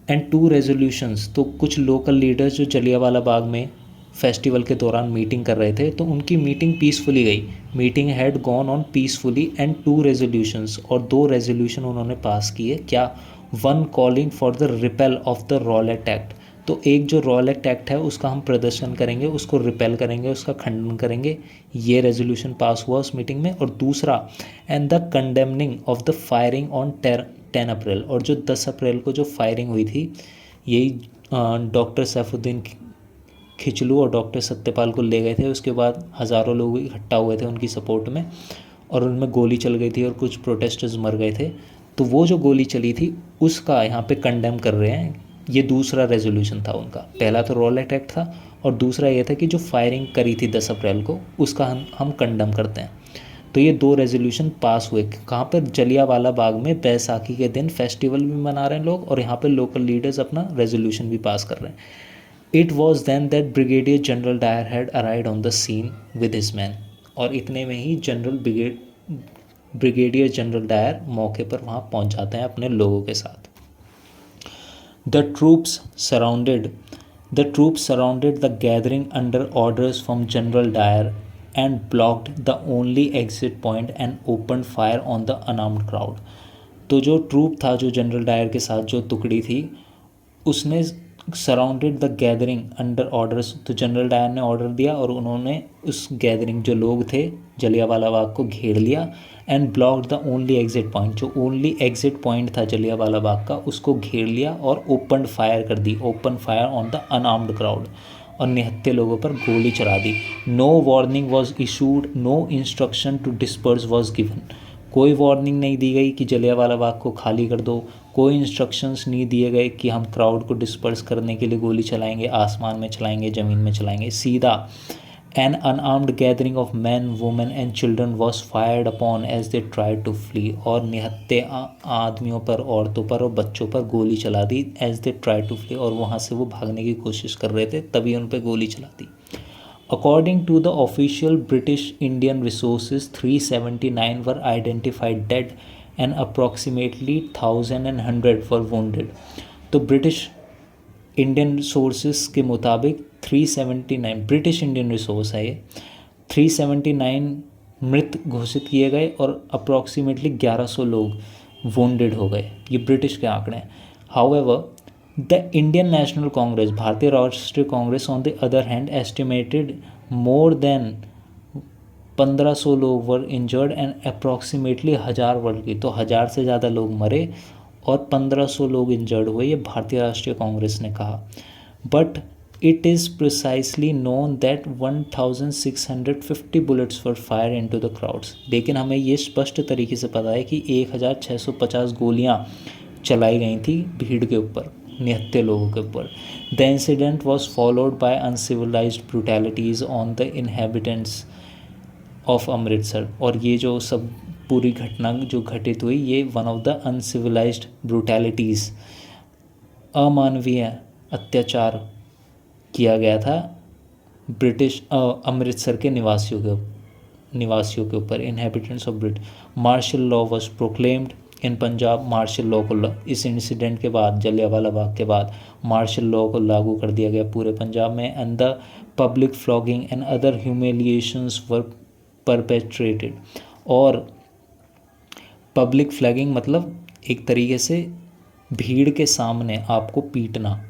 and 2 resolutions. तो कुछ लोकल लीडर्स जो जलियांवाला बाग में फेस्टिवल के दौरान मीटिंग कर रहे थे, तो उनकी मीटिंग पीसफुली गई। Meeting had gone on peacefully and 2 resolutions, और 2 रेजोल्यूशन उन्होंने पास किए। क्या? 1 calling for the repel of the Rowlatt act. तो एक जो रॉलेट एक्ट है उसका हम प्रदर्शन करेंगे, उसको रिपेल करेंगे, उसका खंडन करेंगे। ये रेजोल्यूशन पास हुआ उस मीटिंग में। और दूसरा, and the condemning of the firing on 10 अप्रैल। और जो 10 अप्रैल को जो फायरिंग हुई थी, यही डॉक्टर सैफुद्दीन खिचलू और डॉक्टर सत्यपाल को ले गए थे। उसके बाद हज़ारों लोग इकट्ठा हुए थे उनकी सपोर्ट में, और उनमें गोली चल गई थी और कुछ प्रोटेस्टर्स मर गए थे। तो वो जो गोली चली थी उसका यहाँ पे कंडेम कर रहे हैं। ये दूसरा रेजोल्यूशन था उनका। पहला तो रॉलेट एक्ट था, और दूसरा ये था कि जो फायरिंग करी थी 10 अप्रैल को, उसका हम कंडेम करते हैं। तो ये 2 रेजोल्यूशन पास हुए। कहाँ पर? जलियांवाला बाग में बैसाखी के दिन फेस्टिवल भी मना रहे हैं लोग, और यहाँ पे लोकल लीडर्स अपना रेजोल्यूशन भी पास कर रहे हैं। It was then that brigadier general Dyer had arrived on the scene with his man. और इतने में ही ब्रिगेडियर जनरल डायर मौके पर वहाँ पहुँच जाते हैं अपने लोगों के साथ। The troops surrounded the gathering under orders from General Dyer and blocked the only exit point and opened fire on the unarmed crowd। तो जो ट्रूप था, जो जनरल डायर के साथ जो टुकड़ी थी, उसने surrounded the gathering under orders. तो जनरल डायर ने ऑर्डर दिया और उन्होंने उस गैदरिंग, जो लोग थे जलियांवाला बाग को घेर लिया। And blocked the only exit point, जो ओनली एग्जिट पॉइंट था जलियांवाला बाग का, उसको घेर लिया और ओपन फायर कर दी। Open fire on the unarmed crowd, और निहत्थे लोगों पर गोली चला दी। No warning was issued, no instruction to disperse was given. कोई वार्निंग नहीं दी गई कि जलियांवाला बाग को खाली कर दो। कोई इंस्ट्रक्शंस नहीं दिए गए कि हम क्राउड को डिस्पर्स करने के लिए गोली चलाएंगे, आसमान में चलाएंगे, ज़मीन में चलाएंगे। सीधा an unarmed gathering of man, women and children was fired upon as they tried to flee. और निहत्थे आदमियों पर, औरतों पर और बच्चों पर गोली चला दी as they tried to flee. और वहाँ से वो भागने की कोशिश कर रहे थे, तभी उन पर गोली चला दी। According to the official British Indian resources, 379 were identified dead and approximately 1,100 were wounded। तो ब्रिटिश इंडियन सोर्सेस के मुताबिक 379, ब्रिटिश इंडियन रिसोर्स है ये, 379 मृत घोषित किए गए और अप्रॉक्सीमेटली 1100 लोग वोंडेड हो गए। ये ब्रिटिश के आंकड़े हैं। However the Indian national Congress, भारतीय राष्ट्रीय Congress, on the other hand estimated more than 1500 लोग वर इंजर्ड एंड अप्रॉक्सीमेटली 1000 वर्ल्ड की, तो 1000 से ज़्यादा लोग मरे और 1500 लोग इंजर्ड हुए, ये भारतीय राष्ट्रीय कांग्रेस ने कहा। But it is precisely known that 1650 bullets were fire into the crowds, लेकिन हमें ये स्पष्ट तरीके से पता है कि 1650 गोलियाँ चलाई गई थी भीड़ के ऊपर, निहत्थे लोगों के ऊपर। The incident was followed by uncivilised brutalities on the inhabitants of Amritsar, और ये जो सब पूरी घटना जो घटित हुई, ये वन ऑफ द अनसिविलाइज्ड ब्रूटैलिटीज़, अमानवीय अत्याचार किया गया था ब्रिटिश अमृतसर के निवासियों के ऊपर, इनहेबिटेंट्स ऑफ ब्रिट। Martial law was proclaimed in Punjab, martial law को इस इंसिडेंट के बाद, जलियांवाला बाग के बाद, मार्शल लॉ को लागू कर दिया गया पूरे पंजाब में। And the public flogging and other humiliations were perpetrated, और पब्लिक फ्लैगिंग मतलब एक तरीके से भीड़ के सामने आपको पीटना,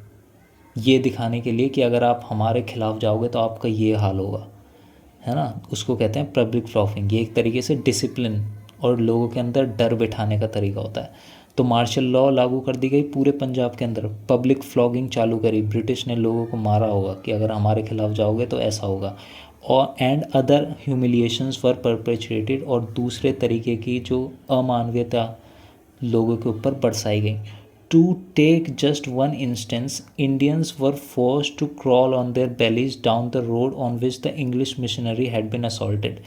ये दिखाने के लिए कि अगर आप हमारे खिलाफ जाओगे तो आपका ये हाल होगा, है ना, उसको कहते हैं पब्लिक फ्लॉगिंग। ये एक तरीके से डिसिप्लिन और लोगों के अंदर डर बिठाने का तरीका होता है। तो मार्शल लॉ लागू कर दी गई पूरे पंजाब के अंदर, पब्लिक फ्लॉगिंग चालू करी, ब्रिटिश ने लोगों को मारा होगा कि अगर हमारे खिलाफ जाओगे तो ऐसा होगा। और and other humiliations were perpetrated, और दूसरे तरीके की जो अमानवीयता लोगों के ऊपर बरसाई गई। To take just one instance, Indians were forced to crawl on their bellies down the road on which the English missionary had been assaulted.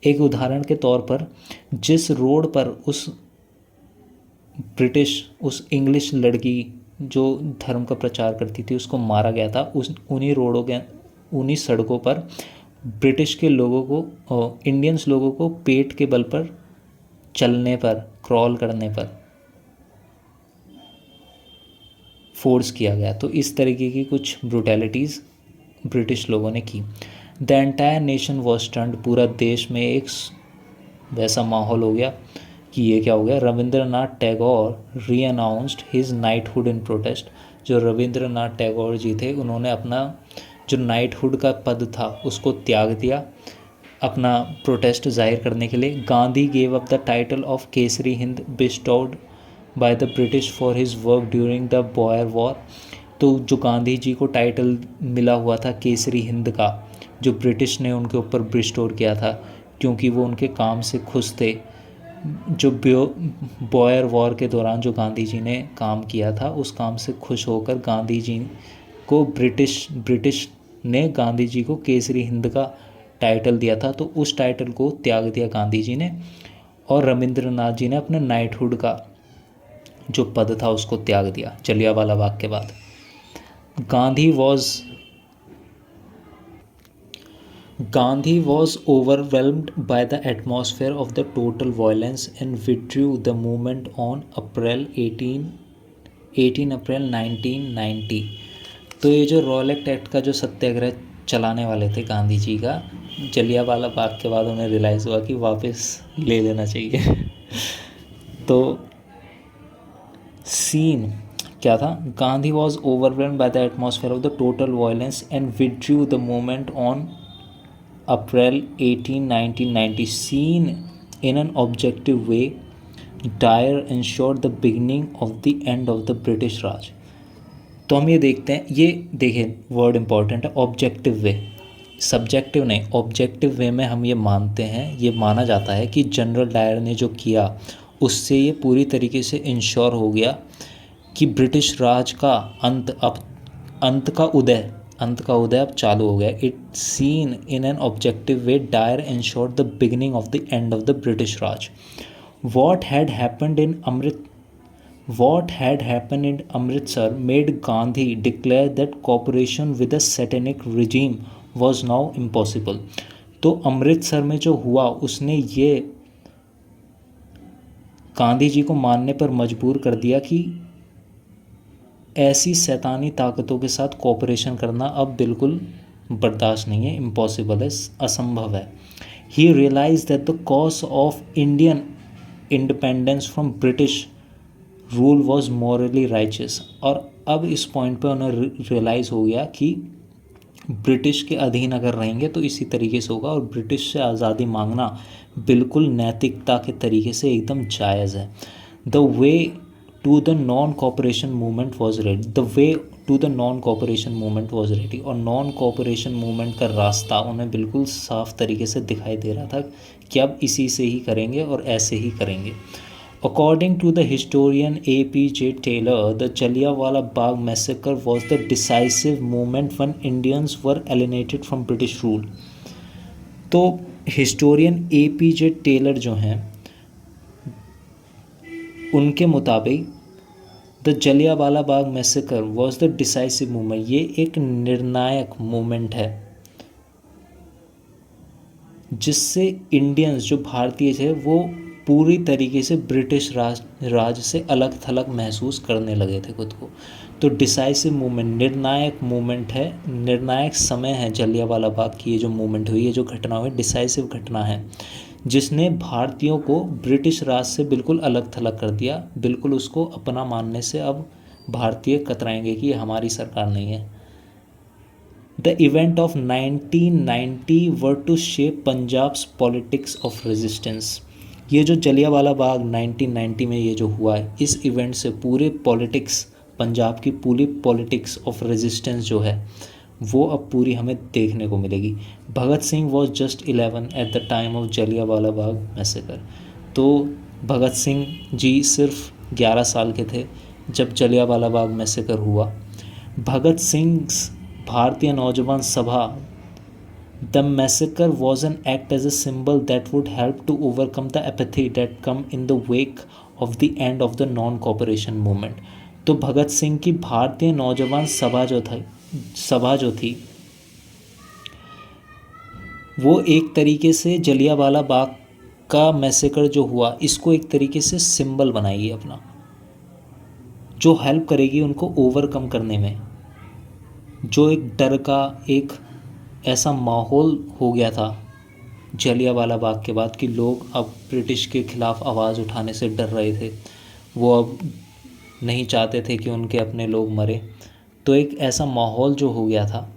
एक उदाहरण के तौर पर, जिस रोड पर उस इंग्लिश लड़की जो धर्म का प्रचार करती थी उसको मारा गया था, उन्हीं सड़कों पर ब्रिटिश के लोगों को, इंडियंस लोगों को पेट के बल पर चलने पर, क्रॉल करने पर फोर्स किया गया। तो इस तरीके की कुछ ब्रूटैलिटीज़ ब्रिटिश लोगों ने की। The entire nation was turned, पूरा देश में एक वैसा माहौल हो गया कि ये क्या हो गया। रविंद्रनाथ टैगोर री अनाउंस्ड हिज नाइटहुड इन प्रोटेस्ट, जो रविंद्रनाथ टैगोर जी थे उन्होंने अपना जो नाइटहुड का पद था उसको त्याग दिया अपना प्रोटेस्ट जाहिर करने के लिए। Gandhi gave up the title of Kaisar Hind bestowed by the British for his work during the Boer war, तो जो गांधी जी को टाइटल मिला हुआ था केसरी हिंद का, जो ब्रिटिश ने उनके ऊपर बिस्टोर किया था क्योंकि वो उनके काम से खुश थे। जो बॉयर वॉर के दौरान जो गांधी जी ने काम किया था उस काम से खुश होकर गांधी जी को ब्रिटिश ने गांधी जी को केसरी हिंद का टाइटल दिया था, तो उस टाइटल को त्याग दिया गांधी जी ने, और रविंद्रनाथ जी ने अपने नाइटहुड का जो पद था उसको त्याग दिया जलियांवाला बाग के बाद। Gandhi was overwhelmed by the atmosphere of the total violence and withdrew the movement on 18 अप्रैल 1990। तो ये जो रॉलेट एक्ट का जो सत्याग्रह चलाने वाले थे गांधी जी का, जलियांवाला बाग के बाद उन्हें रियलाइज़ हुआ कि वापस ले लेना चाहिए तो सीन क्या था, Gandhi was overwhelmed by the atmosphere of the total violence and withdrew the movement on April 18, 1990। Seen in an objective way, Dyer ensured the beginning of the end of the British Raj. तो हम ये देखते हैं, ये देखें word important है, objective way, subjective नहीं, objective way में हम ये मानते हैं, ये माना जाता है कि जनरल डायर ने जो किया उससे ये पूरी तरीके से इंश्योर हो गया कि ब्रिटिश राज का अंत का उदय अब चालू हो गया। It seen in an objective way, Dyer ensured the beginning of the end of the British Raj. What had happened in Amritsar made Gandhi declare that cooperation with the satanic regime was now impossible। तो अमृतसर में जो हुआ उसने ये गांधी जी को मानने पर मजबूर कर दिया कि ऐसी शैतानी ताकतों के साथ कोऑपरेशन करना अब बिल्कुल बर्दाश्त नहीं है, इम्पॉसिबल है, असंभव है। He realise that the cause of Indian independence from British rule was morally righteous. और अब इस पॉइंट पे उन्हें रियलाइज़ हो गया कि ब्रिटिश के अधीन अगर रहेंगे तो इसी तरीके से होगा, और ब्रिटिश से आज़ादी मांगना बिल्कुल नैतिकता के तरीके से एकदम जायज़ है। The way to the non cooperation movement was ready, the way to the non cooperation movement was ready, और नॉन कॉपरेशन मूवमेंट का रास्ता उन्हें बिल्कुल साफ तरीके से दिखाई दे रहा था कि अब इसी से ही करेंगे और ऐसे ही करेंगे। According to the historian A.P.J. Taylor, the Jallianwala Bagh massacre was the decisive moment when Indians were alienated from British rule. तो हिस्टोरियन A.P.J. टेलर जो हैं उनके मुताबिक the Jallianwala Bagh massacre was the decisive movement, ये एक निर्णायक मूवमेंट है जिससे इंडियंस जो भारतीय थे वो पूरी तरीके से ब्रिटिश राज से अलग थलग महसूस करने लगे थे खुद को। तो डिसाइसिव मूवमेंट निर्णायक मूवमेंट है, निर्णायक समय है जलियांवाला बाग की। ये जो मूवमेंट हुई, ये जो घटना हुई, डिसाइसिव घटना है जिसने भारतीयों को ब्रिटिश राज से बिल्कुल अलग थलग कर दिया। बिल्कुल उसको अपना मानने से अब भारतीय कतराएंगे कि ये हमारी सरकार नहीं है। The event of 1990 were to shape Punjab's politics of resistance. ये जो जलियांवाला बाग 1990 में ये जो हुआ है, इस इवेंट से पूरे पॉलिटिक्स, पंजाब की पूरी पॉलिटिक्स ऑफ रेजिस्टेंस जो है वो अब पूरी हमें देखने को मिलेगी। Bhagat Singh was just 11 at the time of Jallianwala Bagh massacre. तो भगत सिंह जी सिर्फ 11 साल के थे जब जलियांवाला बाग मैसेकर हुआ। Bhagat Singh Bharatiya Naujawan Sabha, the massacre was an act as a symbol that would help to overcome the apathy that come in the wake of the end of the non cooperation movement. तो भगत सिंह की भारतीय नौजवान सभा जो थी वो एक तरीके से जलियांवाला बाग का मैसेकर जो हुआ इसको एक तरीके से सिंबल बनाएगी अपना, जो हेल्प करेगी उनको ओवरकम करने में। जो एक डर का एक ऐसा माहौल हो गया था जलियांवाला बाग के बाद कि लोग अब ब्रिटिश के ख़िलाफ़ आवाज़ उठाने से डर रहे थे, वो अब नहीं चाहते थे कि उनके अपने लोग मरे। तो एक ऐसा माहौल जो हो गया था,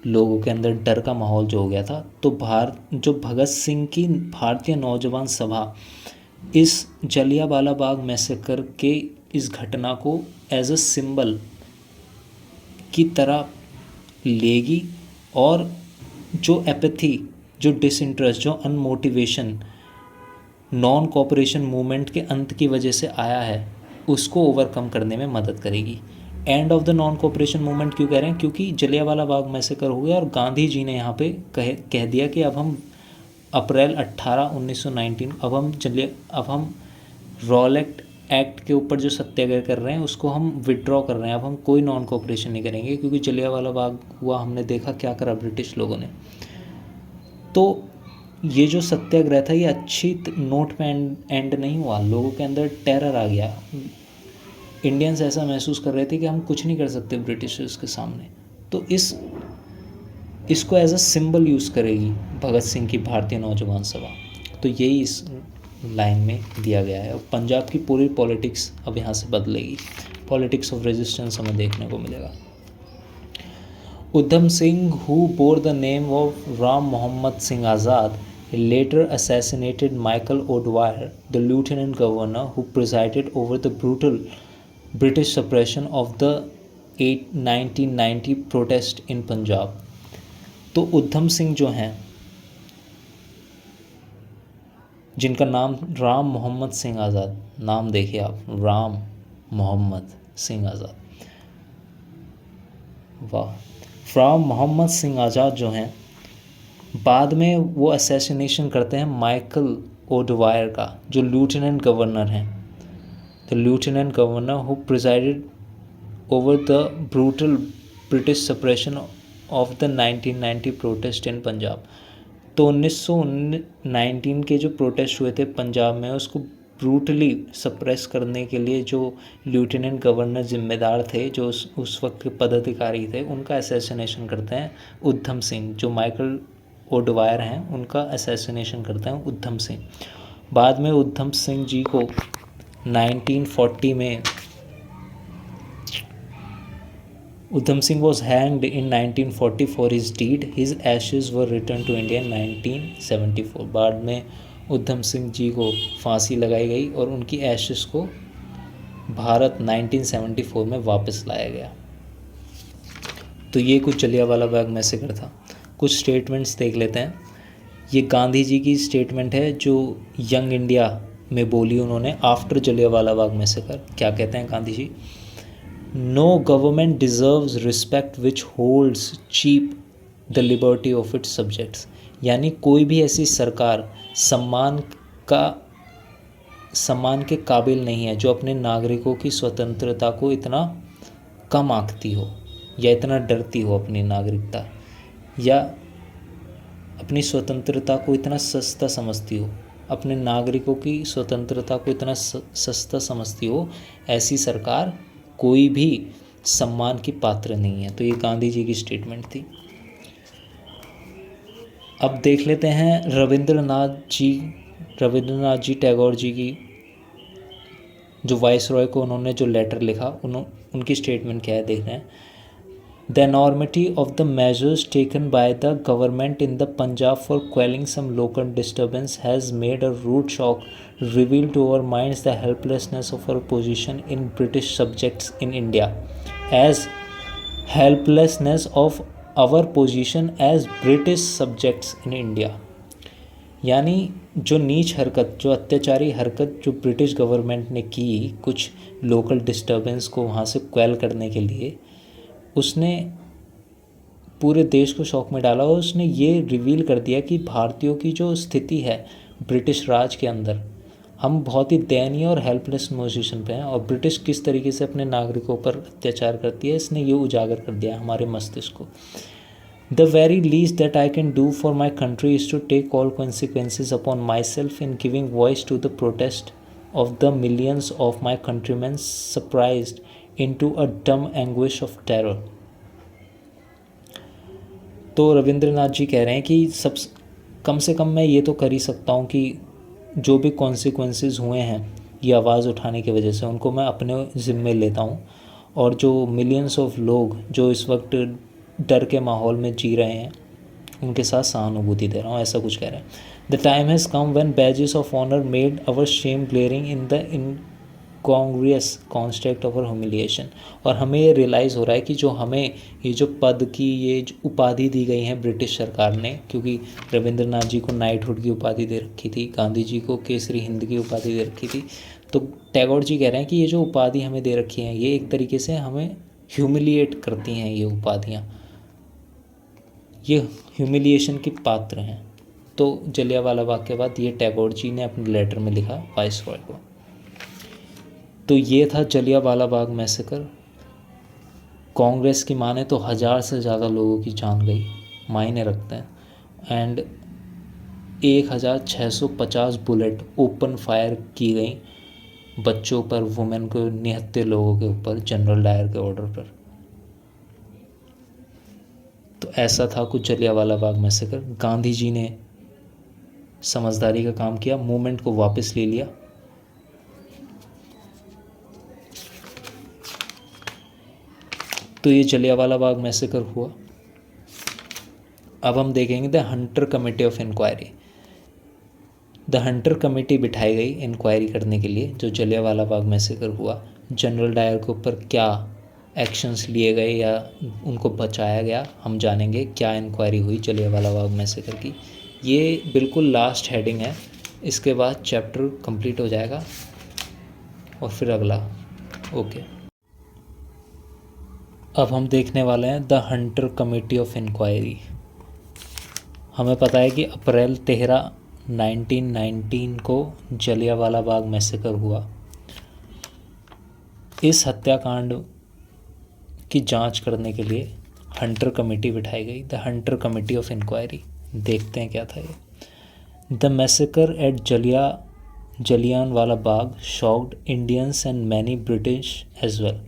लोगों के अंदर डर का माहौल जो हो गया था, तो जो भगत सिंह की भारतीय नौजवान सभा इस जलियांवाला बाग मैसेकर के इस घटना को एज अ सिंबल की तरह लेगी, और जो एपैथी, जो डिसइंटरेस्ट, जो अनमोटिवेशन नॉन कॉपरेशन मूवमेंट के अंत की वजह से आया है उसको ओवरकम करने में मदद करेगी। And of the non cooperation movement क्यों कह रहे हैं? क्योंकि जलियांवाला बाग मैसेकर हो गया और गांधी जी ने यहाँ पे कह दिया कि अब हम अप्रैल 18, 1919 अब हम रॉलेट एक्ट के ऊपर जो सत्याग्रह कर रहे हैं उसको हम विड्रॉ कर रहे हैं। अब हम कोई नॉन कॉपरेशन नहीं करेंगे, क्योंकि जलियांवाला बाग हुआ, हमने देखा क्या करा ब्रिटिश लोगों ने। तो ये जो सत्याग्रह था ये अच्छी नोट पे एंड नहीं हुआ, लोगों के अंदर टेरर आ गया। इंडियंस ऐसा महसूस कर रहे थे कि हम कुछ नहीं कर सकते ब्रिटिशर्स के सामने। तो इसको एज अ सिंबल यूज़ करेगी भगत सिंह की भारतीय नौजवान सभा। तो यही इस लाइन में दिया गया है। और पंजाब की पूरी पॉलिटिक्स अब यहाँ से बदलेगी, पॉलिटिक्स ऑफ रेजिस्टेंस हमें देखने को मिलेगा। Udham Singh, who bore the name of Ram Mohammad Singh Azad, later assassinated Michael O'Dwyer, the lieutenant governor who presided over the brutal British suppression of the 1990 protest in Punjab। तो उधम सिंह जो हैं, जिनका नाम राम मोहम्मद सिंह आज़ाद, नाम देखिए आप, राम मोहम्मद सिंह आज़ाद, वाह। राम मोहम्मद सिंह आज़ाद जो हैं बाद में वो असैसिनेशन करते हैं माइकल ओडवायर का, जो लेफ्टिनेंट गवर्नर हैं, the lieutenant governor who presided over the brutal British suppression of the 1990 protest in Punjab. तो 1919 के जो प्रोटेस्ट हुए थे पंजाब में, उसको ब्रूटली सप्रेस करने के लिए जो लेफ्टिनेंट गवर्नर जिम्मेदार थे, जो उस वक्त के पदाधिकारी थे, उनका असैसिनेशन करते हैं उधम सिंह। जो माइकल ओडवायर हैं उनका असैसिनेशन करते हैं उधम सिंह। बाद में उधम सिंह जी को 1940 में Udham Singh was hanged in 1940 for his deed. His ashes were returned to India in 1974. बाद में उधम सिंह जी को फांसी लगाई गई और उनकी एशेस को भारत 1974 में वापस लाया गया। तो ये कुछ जलियांवाला बाग मैसेकर था। कुछ स्टेटमेंट्स देख लेते हैं। ये गांधी जी की स्टेटमेंट है जो यंग इंडिया में बोली उन्होंने आफ्टर जलियांवाला बाग मैसेकर। क्या कहते हैं Gandhi ji? No government deserves respect which holds cheap the liberty of its subjects। यानी कोई भी ऐसी सरकार सम्मान के काबिल नहीं है जो अपने नागरिकों की स्वतंत्रता को इतना कम आंकती हो या इतना डरती हो अपनी नागरिकता, या अपनी स्वतंत्रता को इतना सस्ता समझती हो, अपने नागरिकों की स्वतंत्रता को इतना सस्ता समझती हो। ऐसी सरकार कोई भी सम्मान की पात्र नहीं है। तो ये गांधी जी की स्टेटमेंट थी। अब देख लेते हैं रविंद्रनाथ जी टैगोर जी की, जो वाइसरॉय को उन्होंने जो लेटर लिखा, उनकी स्टेटमेंट क्या है देख रहे हैं। The enormity of the measures taken by the government in the Punjab for quelling some local disturbance has made a rude shock reveal to our minds the helplessness of our position in British subjects in India, as helplessness of our position as British subjects in India। यानी जो नीच हरकत, जो अत्याचारी हरकत जो British government ने की कुछ लोकल डिस्टर्बेंस को वहाँ से क्वेल करने के लिए, उसने पूरे देश को शॉक में डाला और उसने ये रिवील कर दिया कि भारतीयों की जो स्थिति है ब्रिटिश राज के अंदर, हम बहुत ही दयनीय और हेल्पलेस पोजीशन पे हैं और ब्रिटिश किस तरीके से अपने नागरिकों पर अत्याचार करती है, इसने ये उजागर कर दिया हमारे मस्तिष्क को। The very least that I can do for my country is to take all consequences upon myself in giving voice to the protest of the millions of my countrymen surprised into a dumb anguish of terror। तो रविंद्रनाथ जी कह रहे हैं कि कम से कम मैं ये तो कर ही सकता हूँ कि जो भी कॉन्सिक्वेंसेस हुए हैं ये आवाज़ उठाने की वजह से, उनको मैं अपने ज़िम्मे लेता हूँ। और जो मिलियंस ऑफ लोग जो इस वक्त डर के माहौल में जी रहे हैं उनके साथ सहानुभूति दे रहा हूँ, ऐसा कुछ कह रहे हैं। The time has come when badges of honour made our shame glaring in the incongruous context of our humiliation. और हमें ये रियलाइज़ हो रहा है कि जो हमें ये जो पद की ये जो उपाधि दी गई है ब्रिटिश सरकार ने, क्योंकि रविंद्रनाथ जी को नाइटहुड की उपाधि दे रखी थी, गांधी जी को केसरी हिंद की उपाधि दे रखी थी, तो टैगोर जी कह रहे हैं कि ये जो उपाधि हमें दे रखी हैं ये एक तरीके से हमें ह्यूमिलिएट करती हैं। ये उपाधियाँ ये ह्यूमिलिएशन की पात्र हैं। तो जलियांवाला बाग के बाद ये टैगोर जी ने अपने लेटर में लिखा वाइसरॉय को। तो ये था जलियांवाला बाग मैसेकर। कांग्रेस की माने तो 1000 से ज़्यादा लोगों की जान गई, मायने रखते हैं। एंड 1650 बुलेट ओपन फायर की गई बच्चों पर, वुमेन को, निहत्थे लोगों के ऊपर जनरल डायर के ऑर्डर पर। तो ऐसा था कुछ जलियांवाला बाग मैसेकर। गांधी जी ने समझदारी का काम किया, मूवमेंट को वापस ले लिया। तो ये जलियांवाला बाग मैसेकर हुआ। अब हम देखेंगे the Hunter committee of inquiry. The Hunter committee बिठाई गई इंक्वायरी करने के लिए जो जलियांवाला बाग मैसेकर हुआ, जनरल डायर के ऊपर क्या एक्शंस लिए गए या उनको बचाया गया, हम जानेंगे। क्या इंक्वायरी हुई जलियांवाला बाग मैसेकर की, ये बिल्कुल लास्ट हेडिंग है। इसके बाद चैप्टर कंप्लीट हो जाएगा और फिर अगला। ओके, अब हम देखने वाले हैं the Hunter committee of inquiry. हमें पता है कि अप्रैल 13, 1919 को जलियांवाला बाग मैसेकर हुआ। इस हत्याकांड की जांच करने के लिए हंटर कमेटी बिठाई गई, the Hunter committee of inquiry. देखते हैं क्या था ये। द मैसेकर एट जलिया Jallianwala Bagh shocked Indians and many British as well.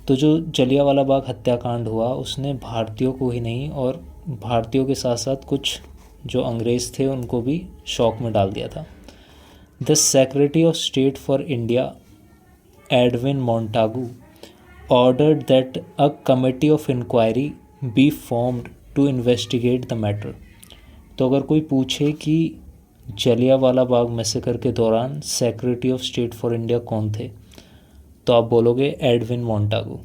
तो जो जलियांवाला बाग हत्याकांड हुआ उसने भारतीयों को ही नहीं और भारतीयों के साथ साथ कुछ जो अंग्रेज़ थे उनको भी शॉक में डाल दिया था। The secretary of state for India Edwin Montagu ordered that a committee of inquiry be formed to investigate the matter. तो अगर कोई पूछे कि जलियांवाला बाग मैसेकर के दौरान secretary of state for India कौन थे, तो आप बोलोगे Edwin Montagu.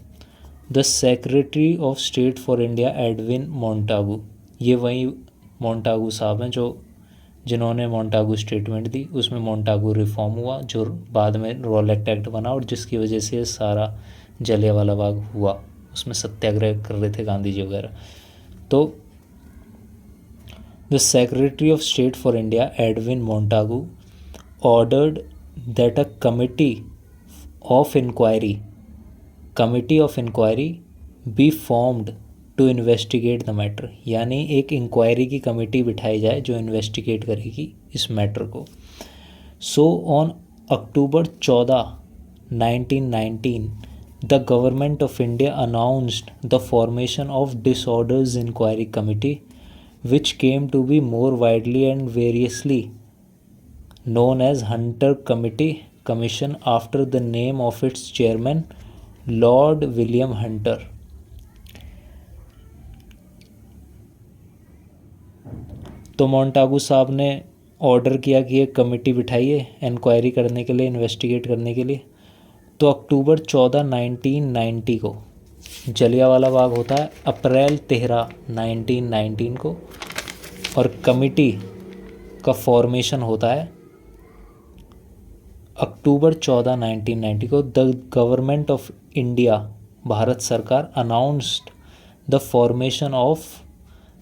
The secretary of state for India Edwin Montagu, ये वही मोंटागू साहब हैं जो जिन्होंने मोंटागू स्टेटमेंट दी, उसमें मोंटागू रिफॉर्म हुआ जो बाद में रॉलेट एक्ट बना और जिसकी वजह से सारा जलियांवाला बाग हुआ। उसमें सत्याग्रह कर रहे थे गांधी जी वगैरह। तो the secretary of state for India Edwin Montagu ordered that a committee of inquiry be formed to investigate the matter, यानी एक इंक्वायरी की कमेटी बिठाई जाए जो इन्वेस्टिगेट करेगी इस मैटर को। So on October 14, 1919 the government of India announced the formation of disorders inquiry committee which came to be more widely and variously known as Hunter Commission after the name of its chairman, Lord William Hunter. तो Montagu साहब ने order किया कि एक committee बिठाइए inquiry करने के लिए, investigate करने के लिए। तो अक्टूबर 14, 1990 को जलियांवाला बाग होता है, अप्रैल 13, 1919 को, और कमिटी का फॉर्मेशन होता है अक्टूबर 14, 1990 को। The government of India, Bharat सरकार, announced the formation of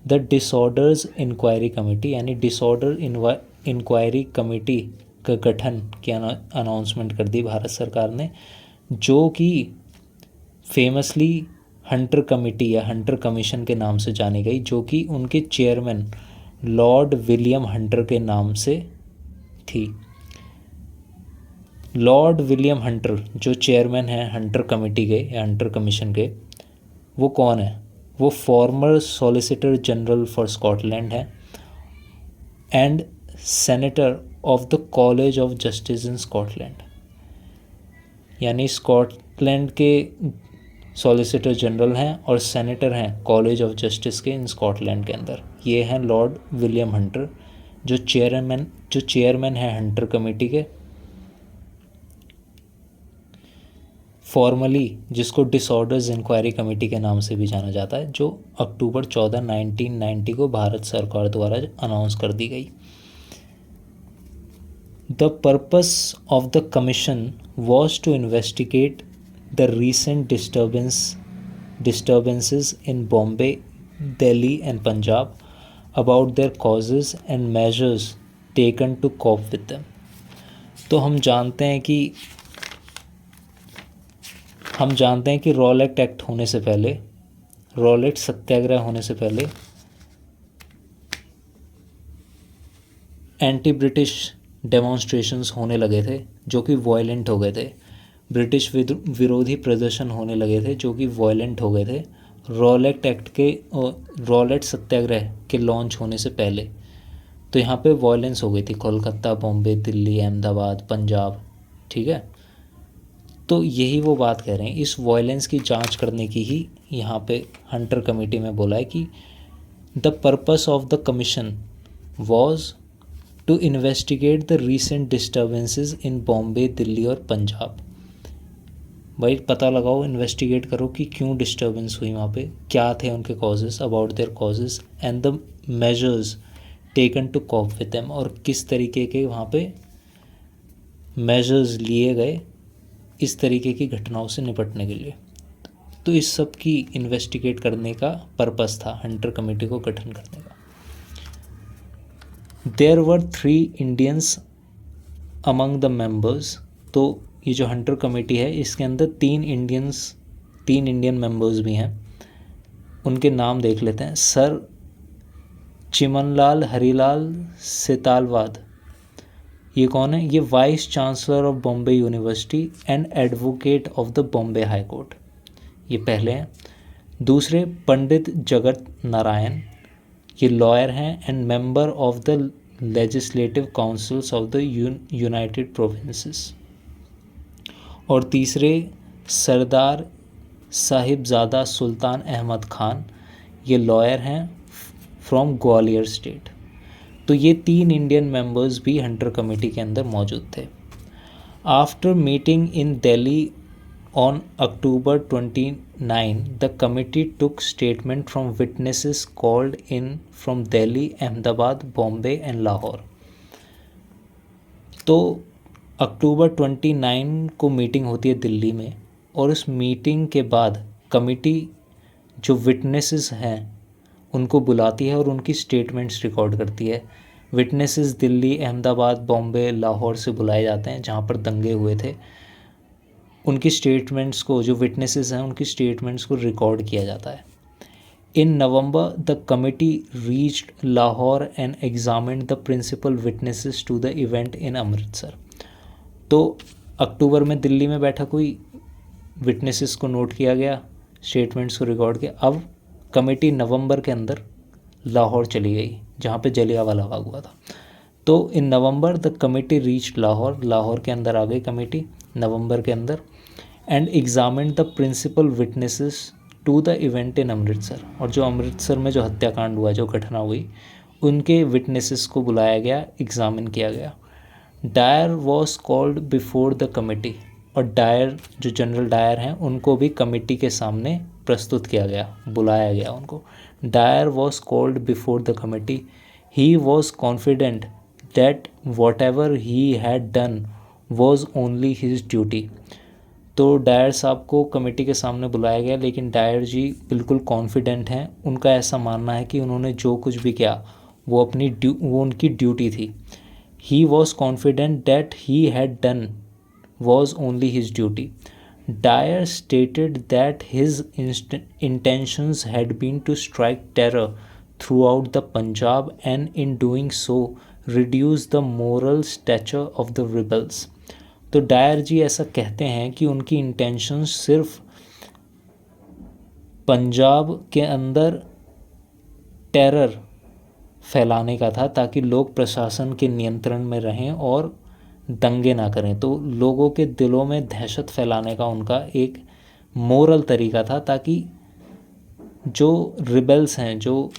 the disorders inquiry committee, यानी डिसऑर्डर इंक्वायरी कमेटी का गठन की अनाउंसमेंट कर दी भारत सरकार ने, जो कि फेमसली हंटर कमेटी या हंटर कमीशन के नाम से जानी गई, जो कि उनके चेयरमैन लॉर्ड विलियम हंटर के नाम से थी। लॉर्ड विलियम हंटर जो चेयरमैन हैं हंटर कमेटी के या हंटर कमीशन के, वो कौन है? वो former solicitor general for Scotland है and senator of the college of justice in Scotland, यानी स्कॉटलैंड के सॉलिसिटर जनरल हैं और सेनेटर हैं कॉलेज ऑफ जस्टिस के इन स्कॉटलैंड के अंदर। ये हैं लॉर्ड विलियम हंटर जो चेयरमैन हैं हंटर कमेटी के, फॉर्मली जिसको डिसऑर्डर्स इंक्वायरी कमेटी के नाम से भी जाना जाता है, जो अक्टूबर 14, 1990 को भारत सरकार द्वारा अनाउंस कर दी गई। The purpose of the commission was to investigate the recent disturbances in Bombay, Delhi and Punjab about their causes and measures taken to cope with them. तो हम जानते हैं कि रॉलेट एक्ट होने से पहले, रॉलेट सत्याग्रह होने से पहले एंटी ब्रिटिश डेमोन्स्ट्रेशंस होने लगे थे जो कि वॉयलेंट हो गए थे, ब्रिटिश विरोधी प्रदर्शन होने लगे थे जो कि वॉयलेंट हो गए थे रॉलेट सत्याग्रह के लॉन्च होने से पहले। तो यहाँ पे वॉयलेंस हो गई थी कोलकाता, बॉम्बे, दिल्ली, अहमदाबाद, पंजाब, ठीक है। तो यही वो बात कह रहे हैं, इस वॉयलेंस की जांच करने की ही यहाँ पे हंटर कमेटी में बोला है कि the purpose of the commission was to investigate the recent disturbances in Bombay, Delhi और पंजाब। भाई पता लगाओ, इन्वेस्टिगेट करो कि क्यों डिस्टर्बेंस हुई वहाँ पे, क्या थे उनके causes, about their causes and the measures taken to cope with them, और किस तरीके के वहाँ पे मेजर्स लिए गए इस तरीके की घटनाओं से निपटने के लिए। तो इस सब की इन्वेस्टिगेट करने का पर्पस था हंटर कमेटी को गठन करने का। There were 3 Indians among the members. तो ये जो हंटर कमेटी है इसके अंदर 3 इंडियन मेंबर्स भी हैं, उनके नाम देख लेते हैं। सर चिमनलाल हरिलाल सितालवाद, ये कौन है? ये vice chancellor of Bombay university and advocate of the Bombay high court, ये पहले हैं। दूसरे पंडित जगत नारायण, ये लॉयर हैं and member of the legislative councils of the United provinces. और तीसरे सरदार साहिबजादा सुल्तान अहमद खान, ये लॉयर हैं फ्रॉम ग्वालियर स्टेट। तो ये 3 इंडियन मेंबर्स भी हंटर कमेटी के अंदर मौजूद थे। After meeting in Delhi on October 29, the committee took statement from witnesses called in from Delhi, Ahmedabad, Bombay and Lahore. तो अक्टूबर 29 को मीटिंग होती है दिल्ली में, और उस मीटिंग के बाद कमिटी जो विटनेसेस हैं उनको बुलाती है और उनकी स्टेटमेंट्स रिकॉर्ड करती है। विटनेसेस दिल्ली, अहमदाबाद, बॉम्बे, लाहौर से बुलाए जाते हैं जहाँ पर दंगे हुए थे। उनकी स्टेटमेंट्स को, जो विटनेसेस हैं उनकी स्टेटमेंट्स को रिकॉर्ड किया जाता है। In November the committee reached Lahore and examined the principal witnesses to the event in Amritsar. तो अक्टूबर में दिल्ली में बैठक हुई, विटनेसेस को नोट किया गया, स्टेटमेंट्स को रिकॉर्ड किया। अब कमेटी नवंबर के अंदर लाहौर चली गई जहाँ पे जलियांवाला बाग हुआ था। तो in November the committee reached Lahore, Lahore के अंदर आ गई कमेटी नवंबर के अंदर, and examined the principal witnesses to the event in Amritsar. और जो अमृतसर में जो हत्याकांड हुआ, जो घटना हुई, उनके विटनेसेस को बुलाया गया, एग्जामिन किया गया। Dyer was called before the committee, और डायर जो जनरल डायर हैं उनको भी कमेटी के सामने प्रस्तुत किया गया, बुलाया गया उनको। Dyer was called before the committee, he was confident that whatever he had done was only his duty. तो डायर साहब को कमेटी के सामने बुलाया गया, लेकिन डायर जी बिल्कुल कॉन्फिडेंट हैं, उनका ऐसा मानना है कि उन्होंने जो कुछ भी किया वो उनकी ड्यूटी थी। ही was confident that he had done was only his duty. Dyer stated that his intentions had been to strike terror throughout the Punjab and in doing so reduce the moral stature of the rebels. तो Dyer ji ऐसा कहते हैं कि उनकी intentions सिर्फ पंजाब के अंदर terror फैलाने का था ताकि लोग प्रशासन के नियंत्रण में रहें और दंगे ना करें। तो लोगों के दिलों में दहशत फैलाने का उनका एक मोरल तरीका था, ताकि जो रिबेल्स हैं, जो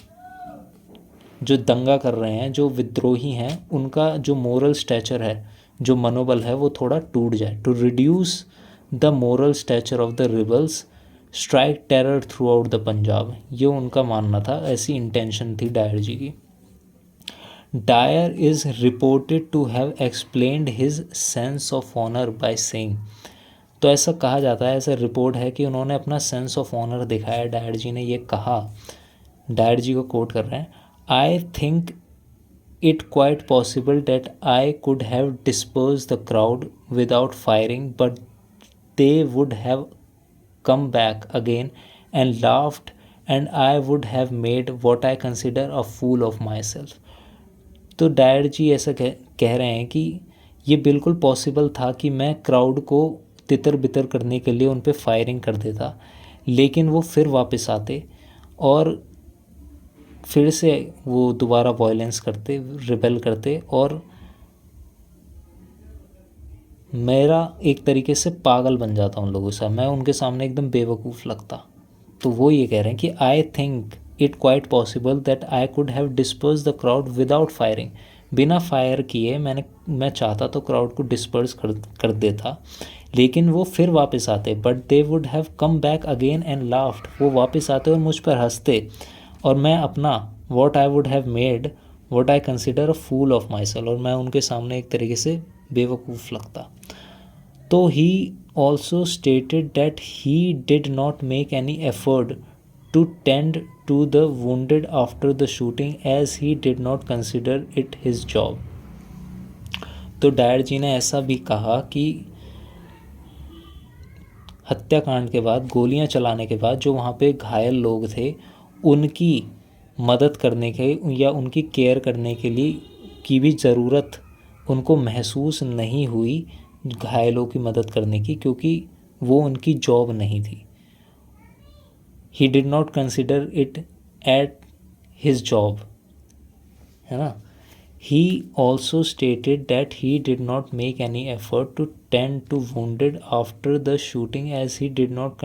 दंगा कर रहे हैं, जो विद्रोही हैं, उनका जो मोरल स्टैचर है, जो मनोबल है, वो थोड़ा टूट जाए। To reduce the moral stature of the rebels, strike terror throughout the Punjab, ये उनका मानना था, ऐसी इंटेंशन थी डायर जी की। Dyer is reported to have explained his sense of honor by saying, तो ऐसा कहा जाता है, ऐसा रिपोर्ट है कि उन्होंने अपना सेंस ऑफ ऑनर दिखाया। डायर जी ने ये कहा, डायर जी को कोट कर रहे हैं, I think it quite possible that I could have disperse the crowd without firing, but they would have come back again and laughed and I would have made what I consider a fool of myself. तो Dyer ji ऐसा कह रहे हैं कि ये बिल्कुल possible था कि मैं क्राउड को तितर बितर करने के लिए उन पे फायरिंग कर देता, लेकिन वो फिर वापस आते और फिर से वो दोबारा वायलेंस करते, रिबेल करते, और मेरा एक तरीके से पागल बन जाता उन लोगों से, मैं उनके सामने एकदम बेवकूफ़ लगता। तो वो ये कह रहे हैं कि आई think it quite possible that I could have disperse the crowd without firing, बिना फायर किए मैं चाहता तो क्राउड को डिस्पर्स कर देता, लेकिन वो फिर वापस आते, but they would have come back again and laughed, वो वापस आते और मुझ पर हंसते, और मैं अपना what I would have made what I consider a fool of myself, और मैं उनके सामने एक तरीके से बेवकूफ़ लगता। तो he also stated that he did not make any effort to tend to the wounded after the shooting as he did not consider it his job. तो डायर जी ने ऐसा भी कहा कि हत्याकांड के बाद, गोलियां चलाने के बाद जो वहाँ पे घायल लोग थे, उनकी मदद करने के या उनकी केयर करने के लिए की भी ज़रूरत उनको महसूस नहीं हुई घायलों की मदद करने की, क्योंकि वो उनकी जॉब नहीं थी। He did not consider it at his job, है ना। He also stated that he did not make any effort to tend to wounded after the shooting, as he did not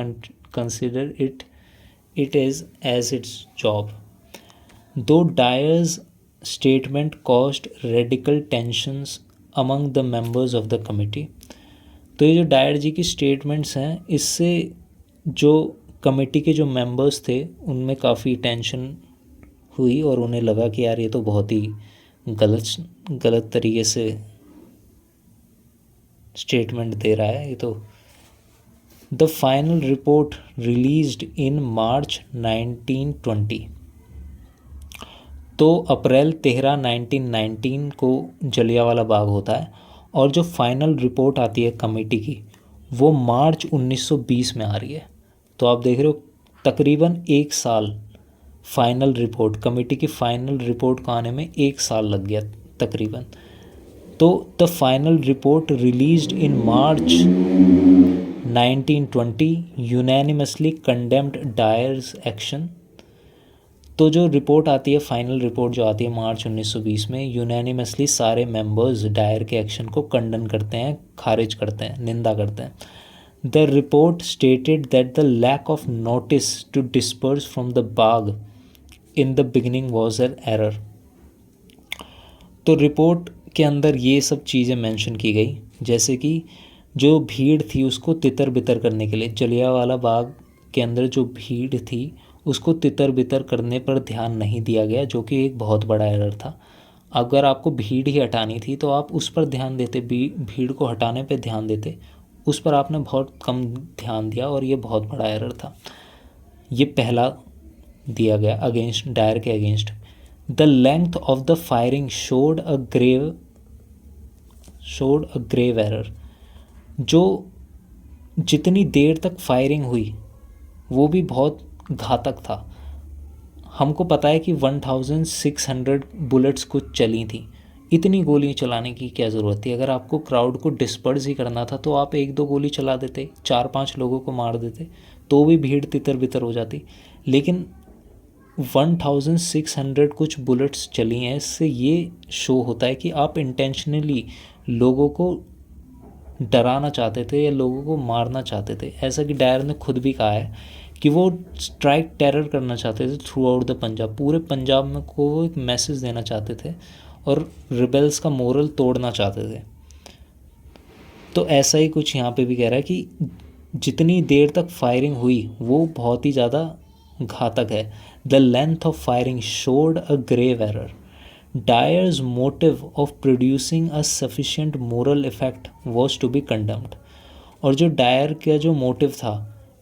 consider it as its job. Though Dyer's statement caused radical tensions among the members of the committee, तो ये जो Dyer जी की statements हैं, इससे जो committee के जो members थे उनमें काफ़ी टेंशन हुई और उन्हें लगा कि यार ये तो बहुत ही गलत तरीके से स्टेटमेंट दे रहा है ये तो। The final report released in March 1920, तो अप्रैल 13 1919 को जलियांवाला बाग होता है, और जो फाइनल रिपोर्ट आती है कमेटी की वो मार्च 1920 में आ रही है। तो आप देख रहे हो तकरीबन एक साल फाइनल रिपोर्ट, कमेटी की फाइनल रिपोर्ट को आने में एक साल लग गया तकरीबन। तो the final report released in March 1920 unanimously condemned dyers action. तो जो रिपोर्ट आती है, फाइनल रिपोर्ट जो आती है मार्च 1920 में, यूनानिमसली सारे मेंबर्स डायर के एक्शन को कंडन करते हैं, खारिज करते हैं, निंदा करते हैं। The report stated that the lack of notice to disperse from the Bagh in the beginning was an error. तो रिपोर्ट के अंदर ये सब चीज़ें मेंशन की गई, जैसे कि जो भीड़ थी उसको तितर बितर करने के लिए, जलियांवाला बाग के अंदर जो भीड़ थी उसको तितर बितर करने पर ध्यान नहीं दिया गया, जो कि एक बहुत बड़ा एरर था। अगर आपको भीड़ ही हटानी थी तो आप उस पर ध्यान देते, भीड़ को हटाने पर ध्यान देते, उस पर आपने बहुत कम ध्यान दिया और ये बहुत बड़ा एरर था। ये पहला दिया गया अगेंस्ट डायर के against. The length of the firing showed a grave error. जो जितनी देर तक फायरिंग हुई वो भी बहुत घातक था। हमको पता है कि 1600 बुलेट्स कुछ चली थी, इतनी गोली चलाने की क्या ज़रूरत थी। अगर आपको क्राउड को डिस्पर्स ही करना था तो आप 1-2 गोली चला देते, 4-5 लोगों को मार देते, तो भी भीड़ तितर बितर हो जाती। लेकिन 1600 कुछ बुलेट्स चली हैं, इससे ये शो होता है कि आप इंटेंशनली लोगों को डराना चाहते थे या लोगों को मारना चाहते थे। ऐसा कि डायर ने खुद भी कहा है कि वो स्ट्राइक टेरर करना चाहते थे थ्रू आउट द पंजाब, पूरे पंजाब में को एक मैसेज देना चाहते थे और रिबेल्स का मोरल तोड़ना चाहते थे। तो ऐसा ही कुछ यहाँ पे भी कह रहा है कि जितनी देर तक फायरिंग हुई वो बहुत ही ज़्यादा घातक है। The length of firing showed a grave error. Dyer's motive of producing a sufficient moral effect was to be condemned. और जो डायर का जो मोटिव था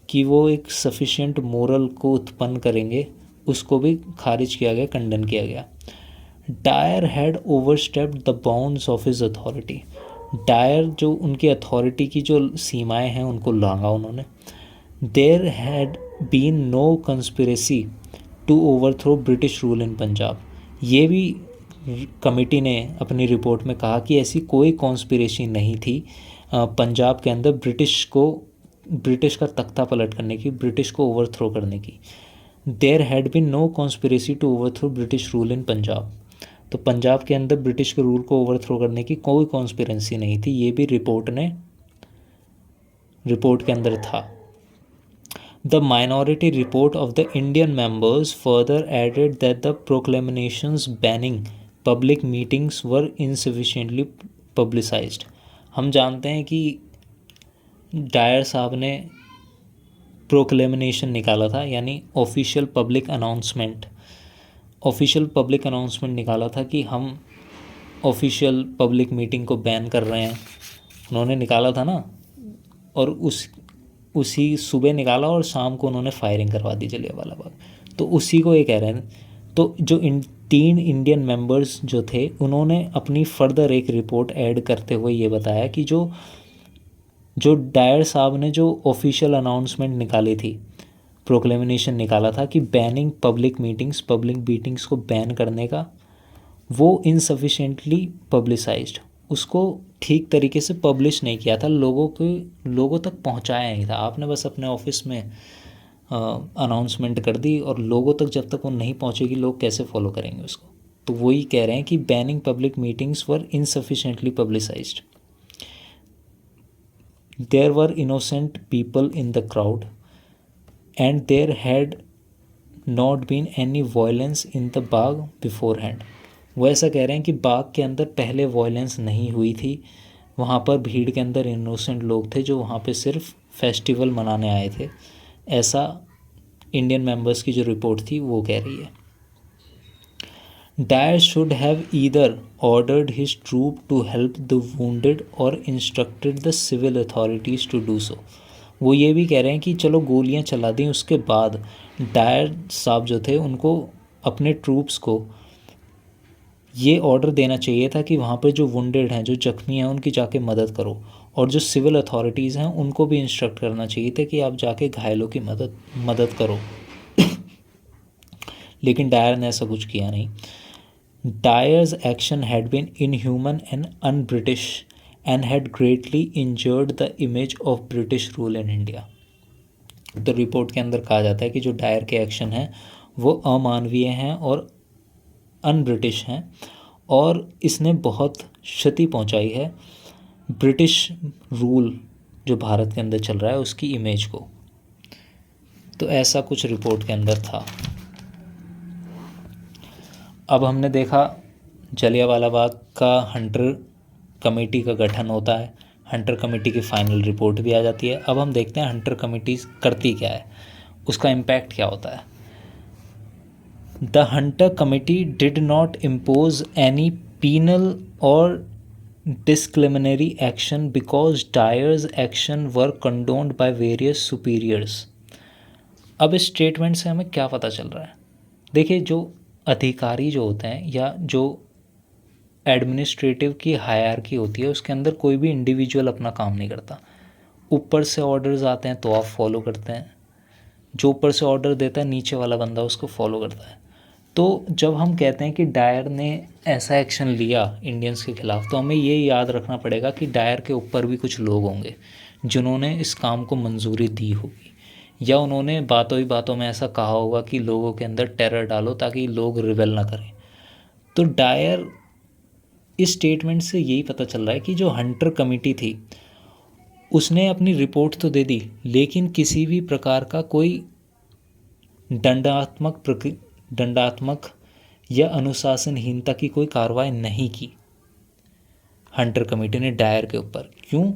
कि वो एक सफिशिएंट मोरल को उत्पन्न करेंगे, उसको भी खारिज किया गया, कंडन किया गया। Dyer had overstepped the bounds of his authority. Dyer जो उनकी अथॉरिटी की जो सीमाएं हैं उनको लांघा उन्होंने। There had been no conspiracy to overthrow British rule in Punjab. ये भी कमेटी ने अपनी रिपोर्ट में कहा कि ऐसी कोई कॉन्स्पिरेसी नहीं थी पंजाब के अंदर ब्रिटिश का तख्ता पलट करने की, ब्रिटिश को ओवरथ्रो करने की। There had been no conspiracy to overthrow British rule in Punjab. तो पंजाब के अंदर ब्रिटिश के रूल को ओवरथ्रो करने की कोई कॉन्स्पिरेसी नहीं थी, ये भी रिपोर्ट के अंदर था। The minority report of the Indian members further added that the proclamations banning public meetings were insufficiently publicised. हम जानते हैं कि डायर साहब ने प्रोक्लेमेशन निकाला था, यानी ऑफिशियल पब्लिक अनाउंसमेंट निकाला था कि हम ऑफिशियल पब्लिक मीटिंग को बैन कर रहे हैं, उन्होंने निकाला था ना। और उसी सुबह निकाला और शाम को उन्होंने फायरिंग करवा दी जलियांवाला बाग। तो उसी को ये कह रहे हैं। तो जो 3 इंडियन मेंबर्स जो थे उन्होंने अपनी फर्दर एक रिपोर्ट ऐड करते हुए ये बताया कि जो डायर साहब ने जो ऑफिशियल अनाउंसमेंट निकाली थी, प्रोक्लेमेशन निकाला था कि बैनिंग पब्लिक मीटिंग्स को बैन करने का, वो इनसफिशिएंटली पब्लिसाइज्ड, उसको ठीक तरीके से पब्लिश नहीं किया था, लोगों तक पहुंचाया नहीं था। आपने बस अपने ऑफिस में अनाउंसमेंट कर दी और लोगों तक जब तक वो नहीं पहुंचेगी लोग कैसे फॉलो करेंगे उसको। तो वही कह रहे हैं कि banning public meetings were insufficiently publicised, there were innocent people in the crowd and there had not been any violence in the Bagh beforehand. वो ऐसा कह रहे हैं कि बाग के अंदर पहले वायलेंस नहीं हुई थी, वहाँ पर भीड़ के अंदर इनोसेंट लोग थे जो वहाँ पे सिर्फ फेस्टिवल मनाने आए थे, ऐसा इंडियन मेंबर्स की जो रिपोर्ट थी वो कह रही है। Dyer should have either ordered his troop to help the wounded or instructed the civil authorities to do so। वो ये भी कह रहे हैं कि चलो गोलियां चला दी, उसके बाद डायर साहब जो थे उनको अपने ट्रूप्स को ये ऑर्डर देना चाहिए था कि वहाँ पर जो वुंडेड हैं, जो जख्मी हैं, उनकी जाके मदद करो, और जो सिविल अथॉरिटीज़ हैं उनको भी इंस्ट्रक्ट करना चाहिए था कि आप जाके घायलों की मदद करो। लेकिन डायर ने ऐसा कुछ किया नहीं। Dyer's action had been inhuman and un-British and had greatly injured the image of British rule in India। तो रिपोर्ट के अंदर कहा जाता है कि जो डायर के एक्शन हैं वो अमानवीय हैं और अन-ब्रिटिश हैं, और इसने बहुत क्षति पहुंचाई है ब्रिटिश रूल जो भारत के अंदर चल रहा है उसकी इमेज को। तो ऐसा कुछ रिपोर्ट के अंदर था। अब हमने देखा जलियांवाला बाग का हंटर कमेटी का गठन होता है, हंटर कमेटी की फाइनल रिपोर्ट भी आ जाती है। अब हम देखते हैं हंटर कमेटी करती क्या है, उसका इम्पैक्ट क्या होता है। The Hunter committee did not impose any penal or disciplinary action because Dyer's action were condoned by various superiors. अब इस स्टेटमेंट से हमें क्या पता चल रहा है। देखिए, जो अधिकारी जो होते हैं या जो एडमिनिस्ट्रेटिव की हायरार्की होती है उसके अंदर कोई भी इंडिविजुअल अपना काम नहीं करता। ऊपर से ऑर्डर्स आते हैं तो आप फॉलो करते हैं, जो ऊपर से ऑर्डर देता है नीचे वाला बंदा उसको फॉलो करता है। तो जब हम कहते हैं कि डायर ने ऐसा एक्शन लिया इंडियंस के ख़िलाफ़, तो हमें ये याद रखना पड़ेगा कि डायर के ऊपर भी कुछ लोग होंगे जिन्होंने इस काम को मंजूरी दी होगी, या उन्होंने बातों ही बातों में ऐसा कहा होगा कि लोगों के अंदर टेरर डालो ताकि लोग रिबेल ना करें। तो डायर इस स्टेटमेंट से यही पता चल रहा है कि जो हंटर कमेटी थी उसने अपनी रिपोर्ट तो दे दी, लेकिन किसी भी प्रकार का कोई दंडात्मक या अनुशासनहीनता की कोई कार्रवाई नहीं की हंटर कमेटी ने डायर के ऊपर। क्यों?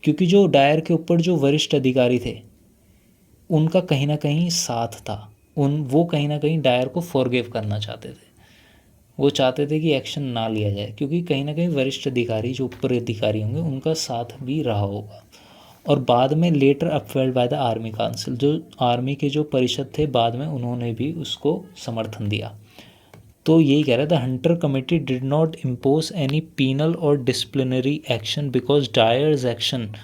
क्योंकि जो डायर के ऊपर जो वरिष्ठ अधिकारी थे उनका कहीं ना कहीं साथ था, वो कहीं ना कहीं डायर को फॉरगिव करना चाहते थे। वो चाहते थे कि एक्शन ना लिया जाए, क्योंकि कहीं ना कहीं वरिष्ठ अधिकारी जो ऊपर अधिकारी होंगे उनका साथ भी रहा होगा। और बाद में later upheld by the army council, जो आर्मी के जो परिषद थे बाद में उन्होंने भी उसको समर्थन दिया। तो यही कह रहा था, Hunter committee did not impose any penal or disciplinary action because Dyer's action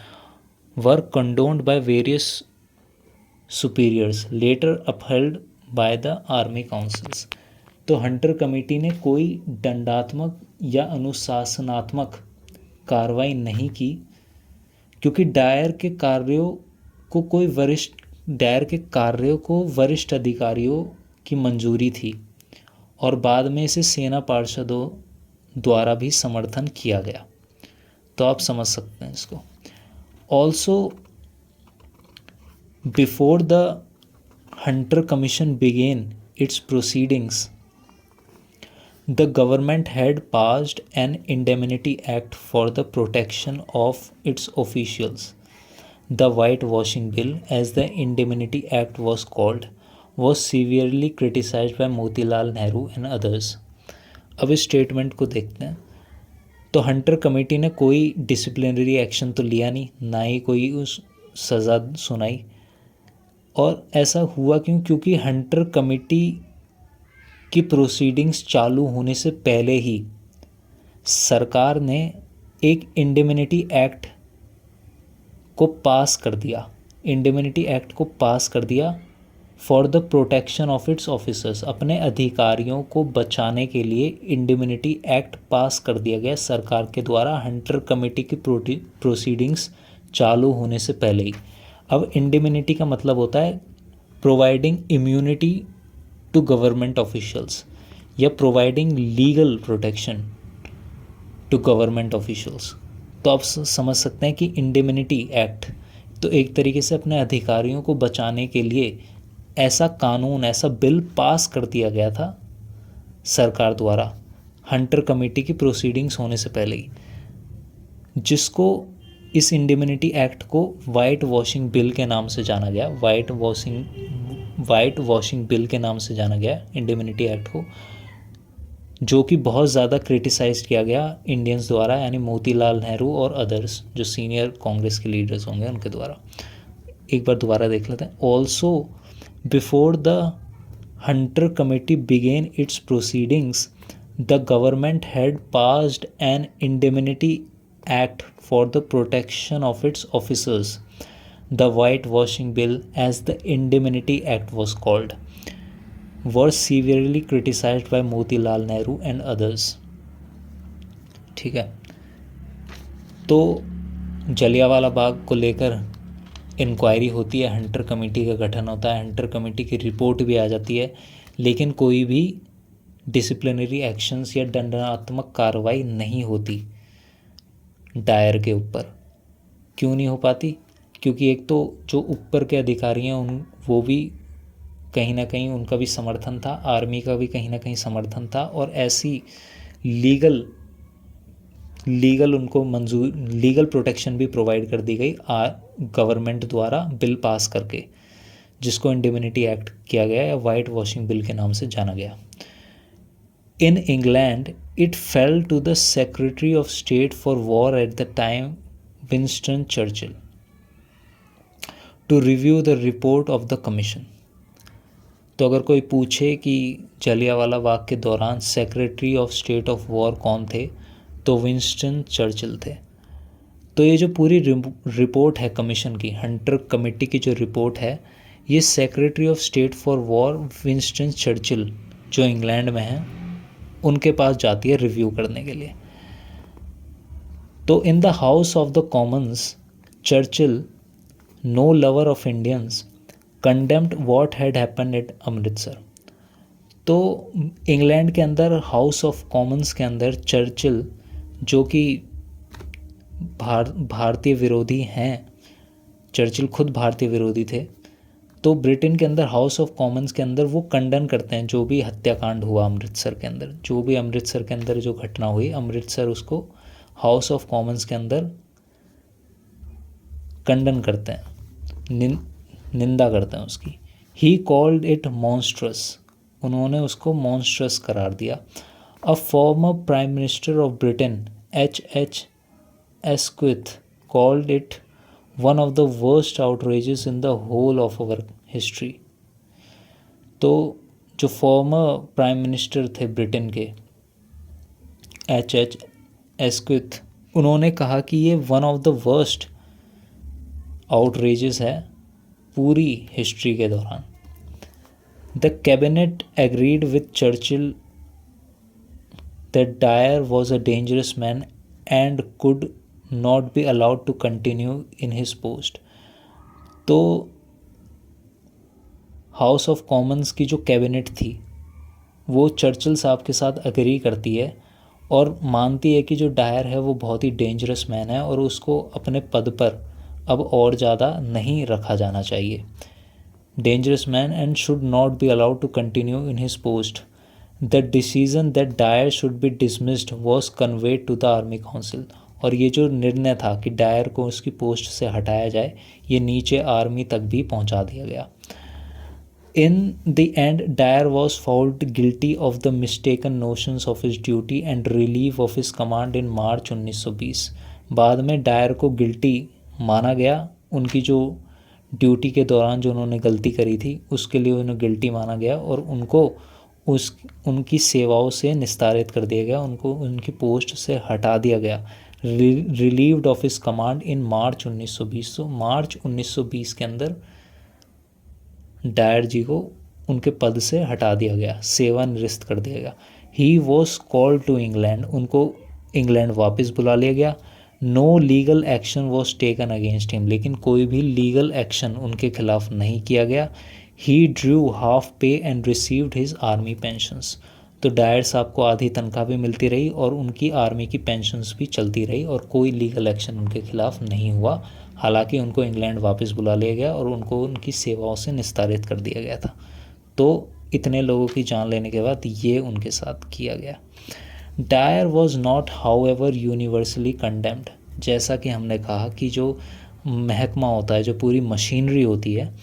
were condoned by various superiors later upheld by the army councils. तो हंटर कमेटी ने कोई दंडात्मक या अनुशासनात्मक कार्रवाई नहीं की, क्योंकि डायर के कार्यों को वरिष्ठ अधिकारियों की मंजूरी थी और बाद में इसे सेना पार्षदों द्वारा भी समर्थन किया गया। तो आप समझ सकते हैं इसको। Also before the Hunter commission began its proceedings, the government had passed an indemnity act for the protection of its officials. The whitewashing bill, as the indemnity act was called, was severely criticized by Motilal Nehru and others। अब इस statement को देखते हैं। तो Hunter committee ने कोई disciplinary action तो लिया नहीं, ना ही कोई उस सज़ा सुनाई। और ऐसा हुआ क्यों? क्योंकि हंटर कमेटी की प्रोसीडिंग्स चालू होने से पहले ही सरकार ने एक इंडेमिनिटी एक्ट को पास कर दिया। For the protection of its officers, अपने अधिकारियों को बचाने के लिए इंडिमिनिटी एक्ट पास कर दिया गया सरकार के द्वारा हंटर कमेटी की प्रोसीडिंग्स चालू होने से पहले ही। अब इंडिमिनिटी का मतलब होता है providing immunity to government officials या providing legal protection to government officials. तो आप समझ सकते हैं कि इंडिमिनिटी एक्ट तो एक तरीके से अपने अधिकारियों को बचाने के लिए ऐसा कानून, ऐसा बिल पास कर दिया गया था सरकार द्वारा हंटर कमेटी की प्रोसीडिंग्स होने से पहले ही, जिसको इस इंडिमिनिटी एक्ट को वाइट वॉशिंग बिल के नाम से जाना गया। वाइट वॉशिंग बिल के नाम से जाना गया इंडिमिनिटी एक्ट को, जो कि बहुत ज़्यादा क्रिटिसाइज किया गया इंडियंस द्वारा, यानी मोतीलाल नेहरू और अदर्स जो सीनियर कांग्रेस के लीडर्स होंगे उनके द्वारा। एक बार दोबारा देख लेते हैं। Also before the Hunter committee began its proceedings the government had passed an indemnity act for the protection of its officers. The whitewashing bill, as the indemnity act was called, was severely criticized by Motilal Nehru and others. ठीक है, तो जलियांवाला बाग को लेकर inquiry होती है, Hunter committee का गठन होता है, हंटर कमेटी की रिपोर्ट भी आ जाती है, लेकिन कोई भी डिसिप्लिनरी एक्शंस या दंडात्मक कार्रवाई नहीं होती डायर के ऊपर। क्यों नहीं हो पाती? क्योंकि एक तो जो ऊपर के अधिकारी हैं वो भी कहीं ना कहीं उनका भी समर्थन था, आर्मी का भी कहीं ना कहीं समर्थन था, और ऐसी लीगल उनको लीगल प्रोटेक्शन भी प्रोवाइड कर दी गई गवर्नमेंट द्वारा बिल पास करके, जिसको इंडिमिनिटी एक्ट किया गया या वाइट वॉशिंग बिल के नाम से जाना गया। In England it fell to the secretary of state for war at the time, Winston Churchill, to review the report of the commission. तो अगर कोई पूछे कि जलियांवाला बाग के दौरान secretary of state of war कौन थे, तो विंस्टन चर्चिल थे। तो ये जो पूरी रिपोर्ट है कमीशन की, हंटर कमेटी की जो रिपोर्ट है, ये secretary of state for war Winston Churchill जो इंग्लैंड में हैं उनके पास जाती है रिव्यू करने के लिए। तो in the House of the Commons, Churchill, no lover of Indians, condemned what had happened at Amritsar. तो इंग्लैंड के अंदर हाउस ऑफ कॉमन्स के अंदर चर्चिल, जो कि भारतीय विरोधी हैं, चर्चिल खुद भारतीय विरोधी थे, तो ब्रिटेन के अंदर हाउस ऑफ कॉमन्स के अंदर वो कंडन करते हैं जो भी हत्याकांड हुआ अमृतसर के अंदर, जो भी अमृतसर के अंदर जो घटना हुई, अमृतसर उसको हाउस ऑफ कॉमन्स के अंदर कंडन करते हैं, निंदा करते हैं उसकी। ही कॉल्ड इट मॉन्स्ट्रस, उन्होंने उसको मॉन्स्ट्रस करार दिया। A former prime minister of Britain H.H. Asquith called it one of the worst outrages in the whole of our history। तो जो फॉर्मर प्राइम मिनिस्टर थे ब्रिटेन के H.H. Asquith, उन्होंने कहा कि ये one of the worst outrageous है पूरी हिस्ट्री के दौरान। The cabinet agreed with Churchill that Dyer was a dangerous man and could not be allowed to continue in his post। तो हाउस ऑफ कॉमन्स की जो कैबिनेट थी वो Churchill साहब के साथ अग्री करती है और मानती है कि जो डायर है वो बहुत ही डेंजरस मैन है और उसको अपने पद पर अब और ज़्यादा नहीं रखा जाना चाहिए। Dangerous man and should not be allowed to continue in his post. The decision that Dyer should be dismissed was conveyed to the Army Council। और ये जो निर्णय था कि डायर को उसकी पोस्ट से हटाया जाए, ये नीचे आर्मी तक भी पहुंचा दिया गया। In the end, Dyer was found guilty of the mistaken notions of his duty and relief of his command in March 1920। बाद में डायर को गिल्टी माना गया, उनकी जो ड्यूटी के दौरान जो उन्होंने गलती करी थी उसके लिए उन्हें गिल्टी माना गया और उनको उनकी सेवाओं से निस्तारित कर दिया गया, उनको उनकी पोस्ट से हटा दिया गया। Relieved of his command in March 1920। तो मार्च 1920 के अंदर डायर जी को उनके पद से हटा दिया गया, सेवानिवृत्त कर दिया गया। He was called to England, उनको इंग्लैंड वापस बुला लिया गया। No legal action was taken against him, लेकिन कोई भी लीगल एक्शन उनके खिलाफ नहीं किया गया। ही ड्रू हाफ पे and received his army pensions, तो डायर साहब को आधी तनख्वाह भी मिलती रही और उनकी आर्मी की पेंशन्स भी चलती रही और कोई लीगल एक्शन उनके खिलाफ नहीं हुआ। हालांकि उनको इंग्लैंड वापस बुला लिया गया और उनको उनकी सेवाओं से निस्तारित कर दिया गया था। तो इतने लोगों की जान लेने के बाद ये उनके साथ किया गया। Dyer was not however universally condemned, जैसा कि हमने कहा कि जो महकमा होता है, जो पूरी मशीनरी होती है,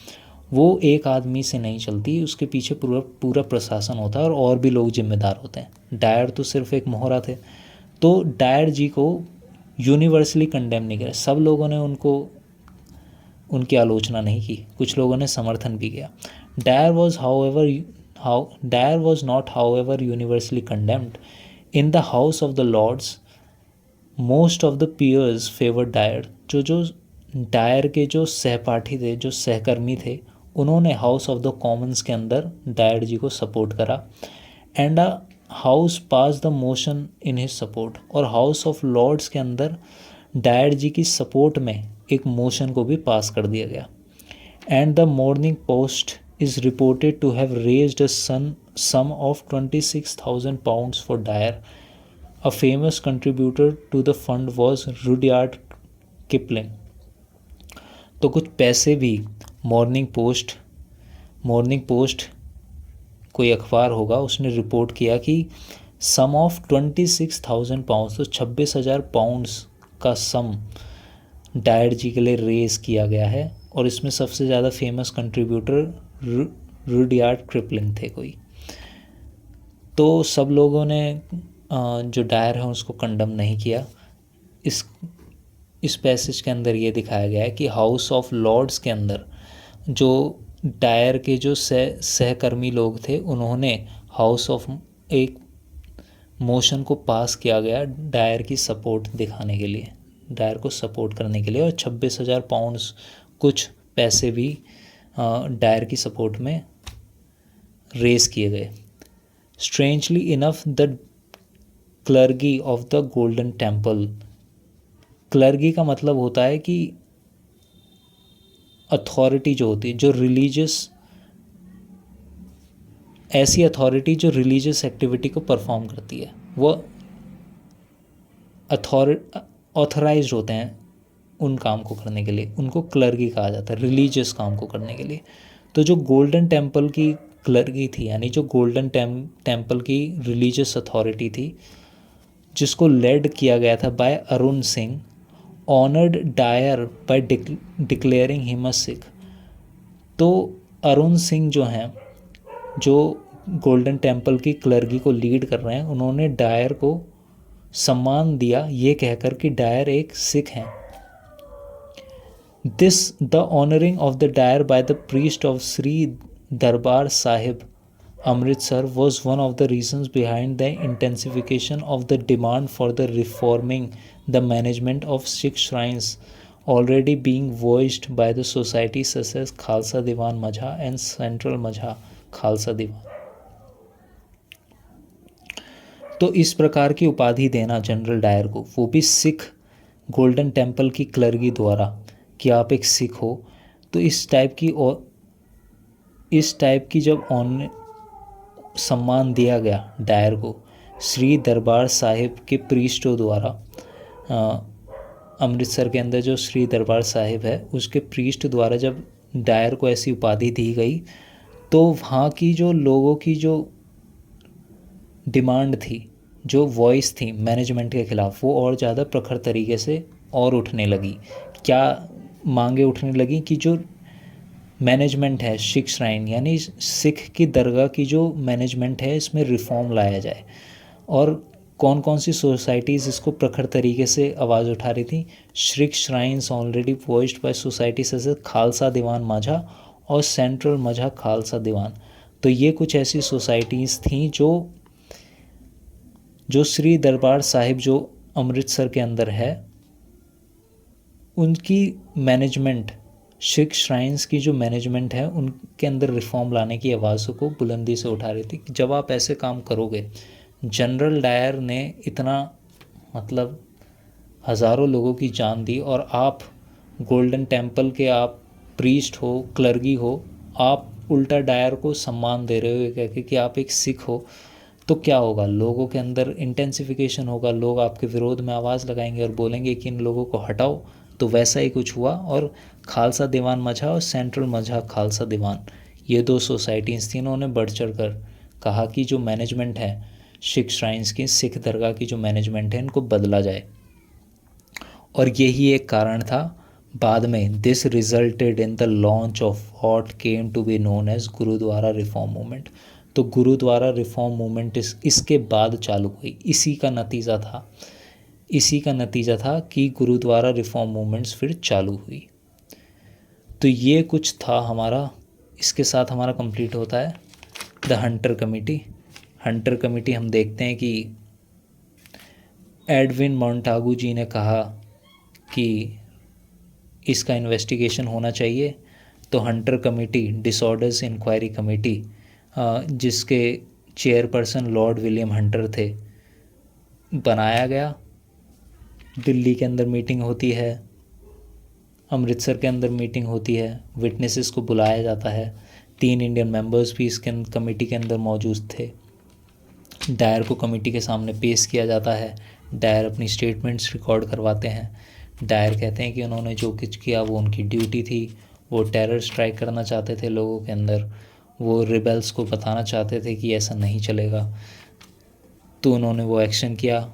वो एक आदमी से नहीं चलती, उसके पीछे पूरा पूरा प्रशासन होता है और भी लोग जिम्मेदार होते हैं। डायर तो सिर्फ एक मोहरा थे। तो डायर जी को यूनिवर्सली कंडेम नहीं किया, सब लोगों ने उनकी आलोचना नहीं की, कुछ लोगों ने समर्थन भी किया। Dyer was not however universally condemned in the House of the Lords, most of the peers favour Dyer, जो डायर के जो सहपाठी थे, जो सहकर्मी थे, उन्होंने हाउस ऑफ द कॉमन्स के अंदर डायर जी को सपोर्ट करा। And a house pass the motion in his support, और हाउस ऑफ लॉर्ड्स के अंदर डायर जी की सपोर्ट में एक मोशन को भी पास कर दिया गया। And the Morning Post is reported to have raised a sum of 26,000 pounds for Dyer. A famous contributor to the fund was Rudyard Kipling. तो कुछ पैसे भी मॉर्निंग पोस्ट कोई अखबार होगा, उसने रिपोर्ट किया कि सम ऑफ 26,000 pounds, तो 26,000 पाउंड्स का सम डायर जी के लिए रेज किया गया है। और इसमें सबसे ज़्यादा फेमस कंट्रीब्यूटर रुडयार्ड किपलिंग थे कोई। तो सब लोगों ने जो डायर है उसको कंडम नहीं किया। इस पैसेज के अंदर ये दिखाया गया है कि हाउस ऑफ लॉर्ड्स के अंदर जो डायर के जो सहकर्मी लोग थे, उन्होंने हाउस ऑफ एक मोशन को पास किया गया डायर की सपोर्ट दिखाने के लिए, डायर को सपोर्ट करने के लिए, और 26,000 पाउंड्स कुछ पैसे भी डायर की सपोर्ट में रेस किए गए। Strangely enough the clergy of the golden temple, clergy का मतलब होता है कि अथॉरिटी जो होती है, जो रिलीजियस, ऐसी अथॉरिटी जो रिलीजियस एक्टिविटी को परफॉर्म करती है, वो ऑथराइज्ड होते हैं उन काम को करने के लिए, उनको क्लर्गी कहा जाता है, रिलीजियस काम को करने के लिए। तो जो गोल्डन टेम्पल की क्लर्गी थी, यानी जो गोल्डन टेम्पल की रिलीजियस अथॉरिटी थी, जिसको लेड किया गया था by Arun Singh, honoured Dyer by declaring him a Sikh. तो अरुण सिंह जो हैं, जो गोल्डन टेम्पल की क्लर्गी को लीड कर रहे हैं, उन्होंने डायर को सम्मान दिया ये कहकर कि डायर एक सिख हैं। This the honouring of the dire by the priest of Shri Darbar Sahib Amritsar was one of the reasons behind the intensification of the demand for the reforming the management of Sikh shrines already being voiced by the societies such as Khalsa Diwan Majha and Central Majha Khalsa Diwan। तो इस प्रकार की उपाधि देना general Dyer को, वो भी Sikh golden Temple की क्लर्गी द्वारा, कि आप एक सिख हो, तो इस टाइप की जब सम्मान दिया गया डायर को श्री दरबार साहिब के प्रीस्टों द्वारा, अमृतसर के अंदर जो श्री दरबार साहिब है उसके प्रीस्ट द्वारा जब डायर को ऐसी उपाधि दी गई, तो वहाँ की जो लोगों की जो डिमांड थी, जो वॉइस थी मैनेजमेंट के ख़िलाफ़, वो और ज़्यादा प्रखर तरीके से और उठने लगी। क्या मांगे उठने लगी कि जो मैनेजमेंट है सिख श्राइन, यानी सिख की दरगाह की जो मैनेजमेंट है, इसमें रिफॉर्म लाया जाए। और कौन कौन सी सोसाइटीज़ इसको प्रखर तरीके से आवाज़ उठा रही थी? Sikh shrines already voiced by society से खालसा दीवान माझा और सेंट्रल माझा खालसा दीवान। तो ये कुछ ऐसी सोसाइटीज़ थीं जो श्री दरबार साहिब जो अमृतसर के अंदर है, उनकी मैनेजमेंट सिख श्राइन्स की जो मैनेजमेंट है उनके अंदर रिफॉर्म लाने की आवाज़ों को बुलंदी से उठा रही थी कि जब आप ऐसे काम करोगे, जनरल डायर ने इतना मतलब हज़ारों लोगों की जान दी और आप गोल्डन टेम्पल के आप प्रीस्ट हो, क्लर्गी हो, आप उल्टा डायर को सम्मान दे रहे हो कह के कि आप एक सिख हो, तो क्या होगा? लोगों के अंदर इंटेंसिफिकेशन होगा, लोग आपके विरोध में आवाज़ लगाएंगे और बोलेंगे कि इन लोगों को हटाओ। तो वैसा ही कुछ हुआ और खालसा दीवान मझा और सेंट्रल मझा खालसा दीवान, ये दो सोसाइटीज़ थी, इन्होंने बढ़ चढ़ कर कहा कि जो मैनेजमेंट है सिख श्राइन्स की, सिख दरगाह की जो मैनेजमेंट है, इनको बदला जाए। और यही एक कारण था बाद में this resulted in the launch of what came to be known as Gurdwara reform movement. तो गुरुद्वारा रिफॉर्म मूवमेंट इसके बाद चालू हुई। इसी का नतीजा था कि गुरुद्वारा रिफॉर्म मूवमेंट्स फिर चालू हुई। तो ये कुछ था हमारा। इसके साथ हमारा कंप्लीट होता है the Hunter committee. Hunter committee हम देखते हैं कि एडविन मोंटागू जी ने कहा कि इसका इन्वेस्टिगेशन होना चाहिए। तो Hunter committee, disorders inquiry committee, जिसके चेयरपर्सन लॉर्ड विलियम हंटर थे, बनाया गया। दिल्ली के अंदर मीटिंग होती है, अमृतसर के अंदर मीटिंग होती है, विटनेसेस को बुलाया जाता है। 3 इंडियन मेंबर्स भी इस कमेटी के अंदर मौजूद थे। डायर को कमेटी के सामने पेश किया जाता है। डायर अपनी स्टेटमेंट्स रिकॉर्ड करवाते हैं। डायर कहते हैं कि उन्होंने जो कुछ किया वो उनकी ड्यूटी थी। वो टेरर स्ट्राइक करना चाहते थे लोगों के अंदर, वो रिबेल्स को बताना चाहते थे कि ऐसा नहीं चलेगा, तो उन्होंने वो एक्शन किया।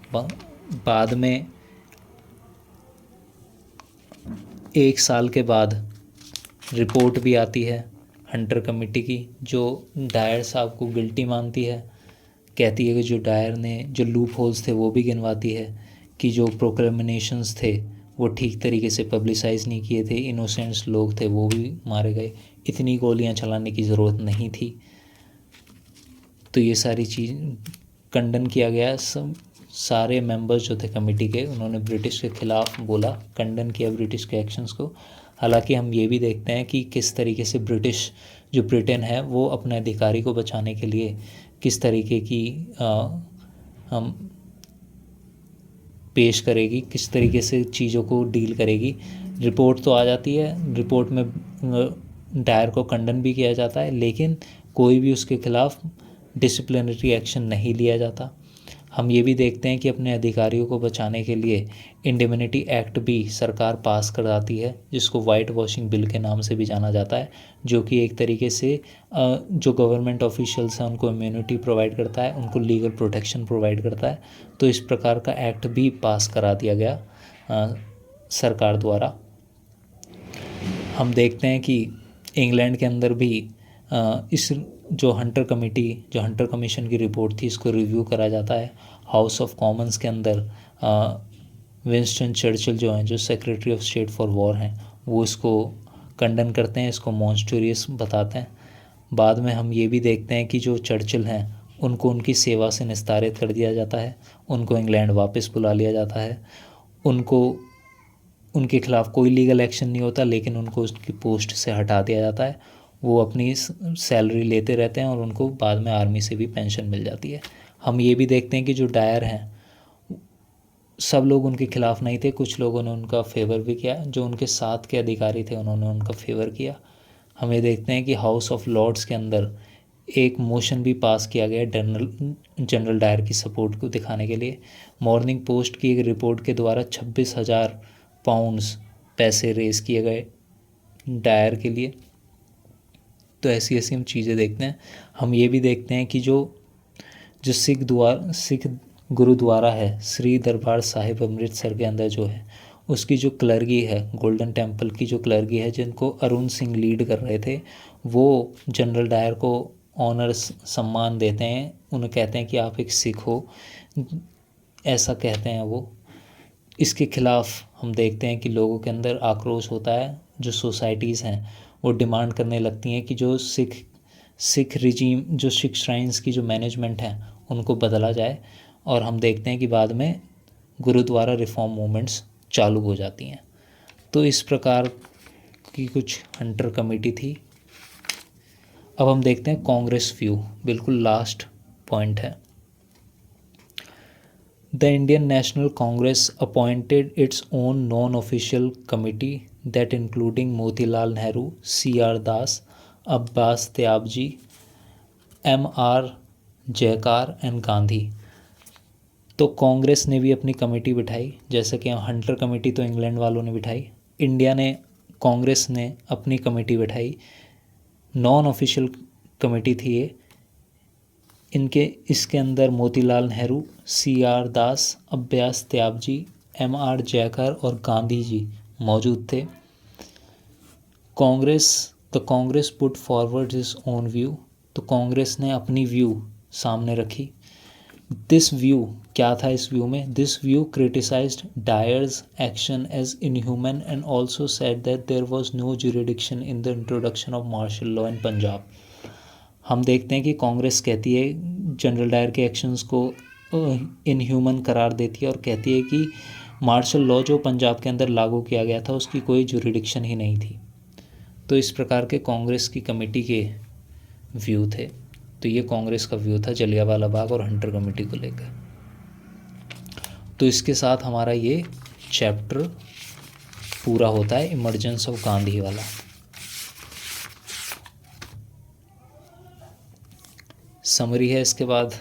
बाद में 1 साल के बाद रिपोर्ट भी आती है हंटर कमेटी की, जो डायर साहब को गिल्टी मानती है। कहती है कि जो डायर ने जो लूप होल्स थे वो भी गिनवाती है कि जो प्रोक्लेमेशंस थे वो ठीक तरीके से पब्लिसाइज़ नहीं किए थे, इनोसेंट्स लोग थे वो भी मारे गए, इतनी गोलियां चलाने की ज़रूरत नहीं थी। तो ये सारी चीज़ कंडन किया गया। सब सारे मेंबर्स जो थे कमेटी के, उन्होंने ब्रिटिश के ख़िलाफ़ बोला, कंडन किया ब्रिटिश के एक्शंस को। हालांकि हम ये भी देखते हैं कि किस तरीके से जो ब्रिटेन है वो अपने अधिकारी को बचाने के लिए किस तरीके की हम पेश करेगी, किस तरीके से चीज़ों को डील करेगी। रिपोर्ट तो आ जाती है, रिपोर्ट में डायर को कंडन भी किया जाता है, लेकिन कोई भी उसके खिलाफ डिसिप्लिनरी एक्शन नहीं लिया जाता। हम ये भी देखते हैं कि अपने अधिकारियों को बचाने के लिए इंडिमिनिटी एक्ट भी सरकार पास कराती है, जिसको वाइट वॉशिंग बिल के नाम से भी जाना जाता है, जो कि एक तरीके से जो गवर्नमेंट ऑफिशियल्स हैं उनको इम्यूनिटी प्रोवाइड करता है, उनको लीगल प्रोटेक्शन प्रोवाइड करता है। तो इस प्रकार का एक्ट भी पास करा दिया गया सरकार द्वारा। हम देखते हैं कि इंग्लैंड के अंदर भी इस जो हंटर कमीशन की रिपोर्ट थी, इसको रिव्यू करा जाता है। हाउस ऑफ कॉमन्स के अंदर विंस्टन चर्चिल जो हैं, जो secretary of state for war हैं, वो इसको कंडन करते हैं, इसको मॉन्स्टोरियस बताते हैं। बाद में हम ये भी देखते हैं कि जो चर्चिल हैं उनको उनकी सेवा से निस्तारित कर दिया जाता है, उनको इंग्लैंड वापस बुला लिया जाता है, उनके खिलाफ़ कोई लीगल एक्शन नहीं होता, लेकिन उनको उसकी पोस्ट से हटा दिया जाता है। वो अपनी सैलरी लेते रहते हैं और उनको बाद में आर्मी से भी पेंशन मिल जाती है। हम ये भी देखते हैं कि जो डायर हैं सब लोग उनके खिलाफ़ नहीं थे, कुछ लोगों ने उनका फेवर भी किया, जो उनके साथ के अधिकारी थे उन्होंने उनका फेवर किया। हम ये देखते हैं कि हाउस ऑफ लॉर्ड्स के अंदर एक मोशन भी पास किया गया जनरल डायर की सपोर्ट को दिखाने के लिए। मॉर्निंग पोस्ट की एक रिपोर्ट के द्वारा 26,000 पाउंड्स पैसे रेज किए गए डायर के लिए। तो ऐसी ऐसी हम चीज़ें देखते हैं। हम ये भी देखते हैं कि जो सिख गुरुद्वारा है, श्री दरबार साहिब अमृतसर के अंदर जो है, उसकी जो क्लर्गी है, गोल्डन टेम्पल की जो क्लर्गी है, जिनको अरुण सिंह लीड कर रहे थे, वो जनरल डायर को ऑनर सम्मान देते हैं। उन्हें कहते हैं कि आप एक सिख हो, ऐसा कहते हैं वो। इसके खिलाफ़ हम देखते हैं कि लोगों के अंदर आक्रोश होता है। जो सोसाइटीज़ हैं वो डिमांड करने लगती हैं कि जो सिख रिजीम, जो सिख श्राइन्स की जो मैनेजमेंट है उनको बदला जाए। और हम देखते हैं कि बाद में गुरुद्वारा रिफॉर्म मूवमेंट्स चालू हो जाती हैं। तो इस प्रकार की कुछ हंटर कमेटी थी। अब हम देखते हैं कांग्रेस व्यू, बिल्कुल लास्ट पॉइंट है। The Indian National Congress appointed its own non-official committee that including Motilal Nehru, C.R. Das, Abbas Tyabji, M.R. जयकार एंड गांधी। तो कांग्रेस ने भी अपनी कमेटी बिठाई, जैसे कि हंटर कमेटी तो इंग्लैंड वालों ने बिठाई, कांग्रेस ने अपनी कमेटी बिठाई। नॉन ऑफिशियल कमेटी थी ये। इसके अंदर मोतीलाल नेहरू, C.R. दास, अब्बास त्याबजी, M.R. जयकर और गांधी जी मौजूद थे। The Congress put forward his own view. तो कांग्रेस ने अपनी व्यू सामने रखी। दिस व्यू क्या था इस व्यू में? This view criticised Dyer's action as inhuman and also said that there was no jurisdiction in the introduction of martial law in Punjab. हम देखते हैं कि कांग्रेस कहती है, जनरल डायर के एक्शंस को इनह्यूमन करार देती है और कहती है कि मार्शल लॉ जो पंजाब के अंदर लागू किया गया था उसकी कोई ज्यूरिडिक्शन ही नहीं थी। तो इस प्रकार के कांग्रेस की कमेटी के व्यू थे। तो ये कांग्रेस का व्यू था जलियांवाला बाग और हंटर कमेटी को लेकर। तो इसके साथ हमारा ये चैप्टर पूरा होता है, इमर्जेंस ऑफ गांधी वाला। समरी है इसके बाद।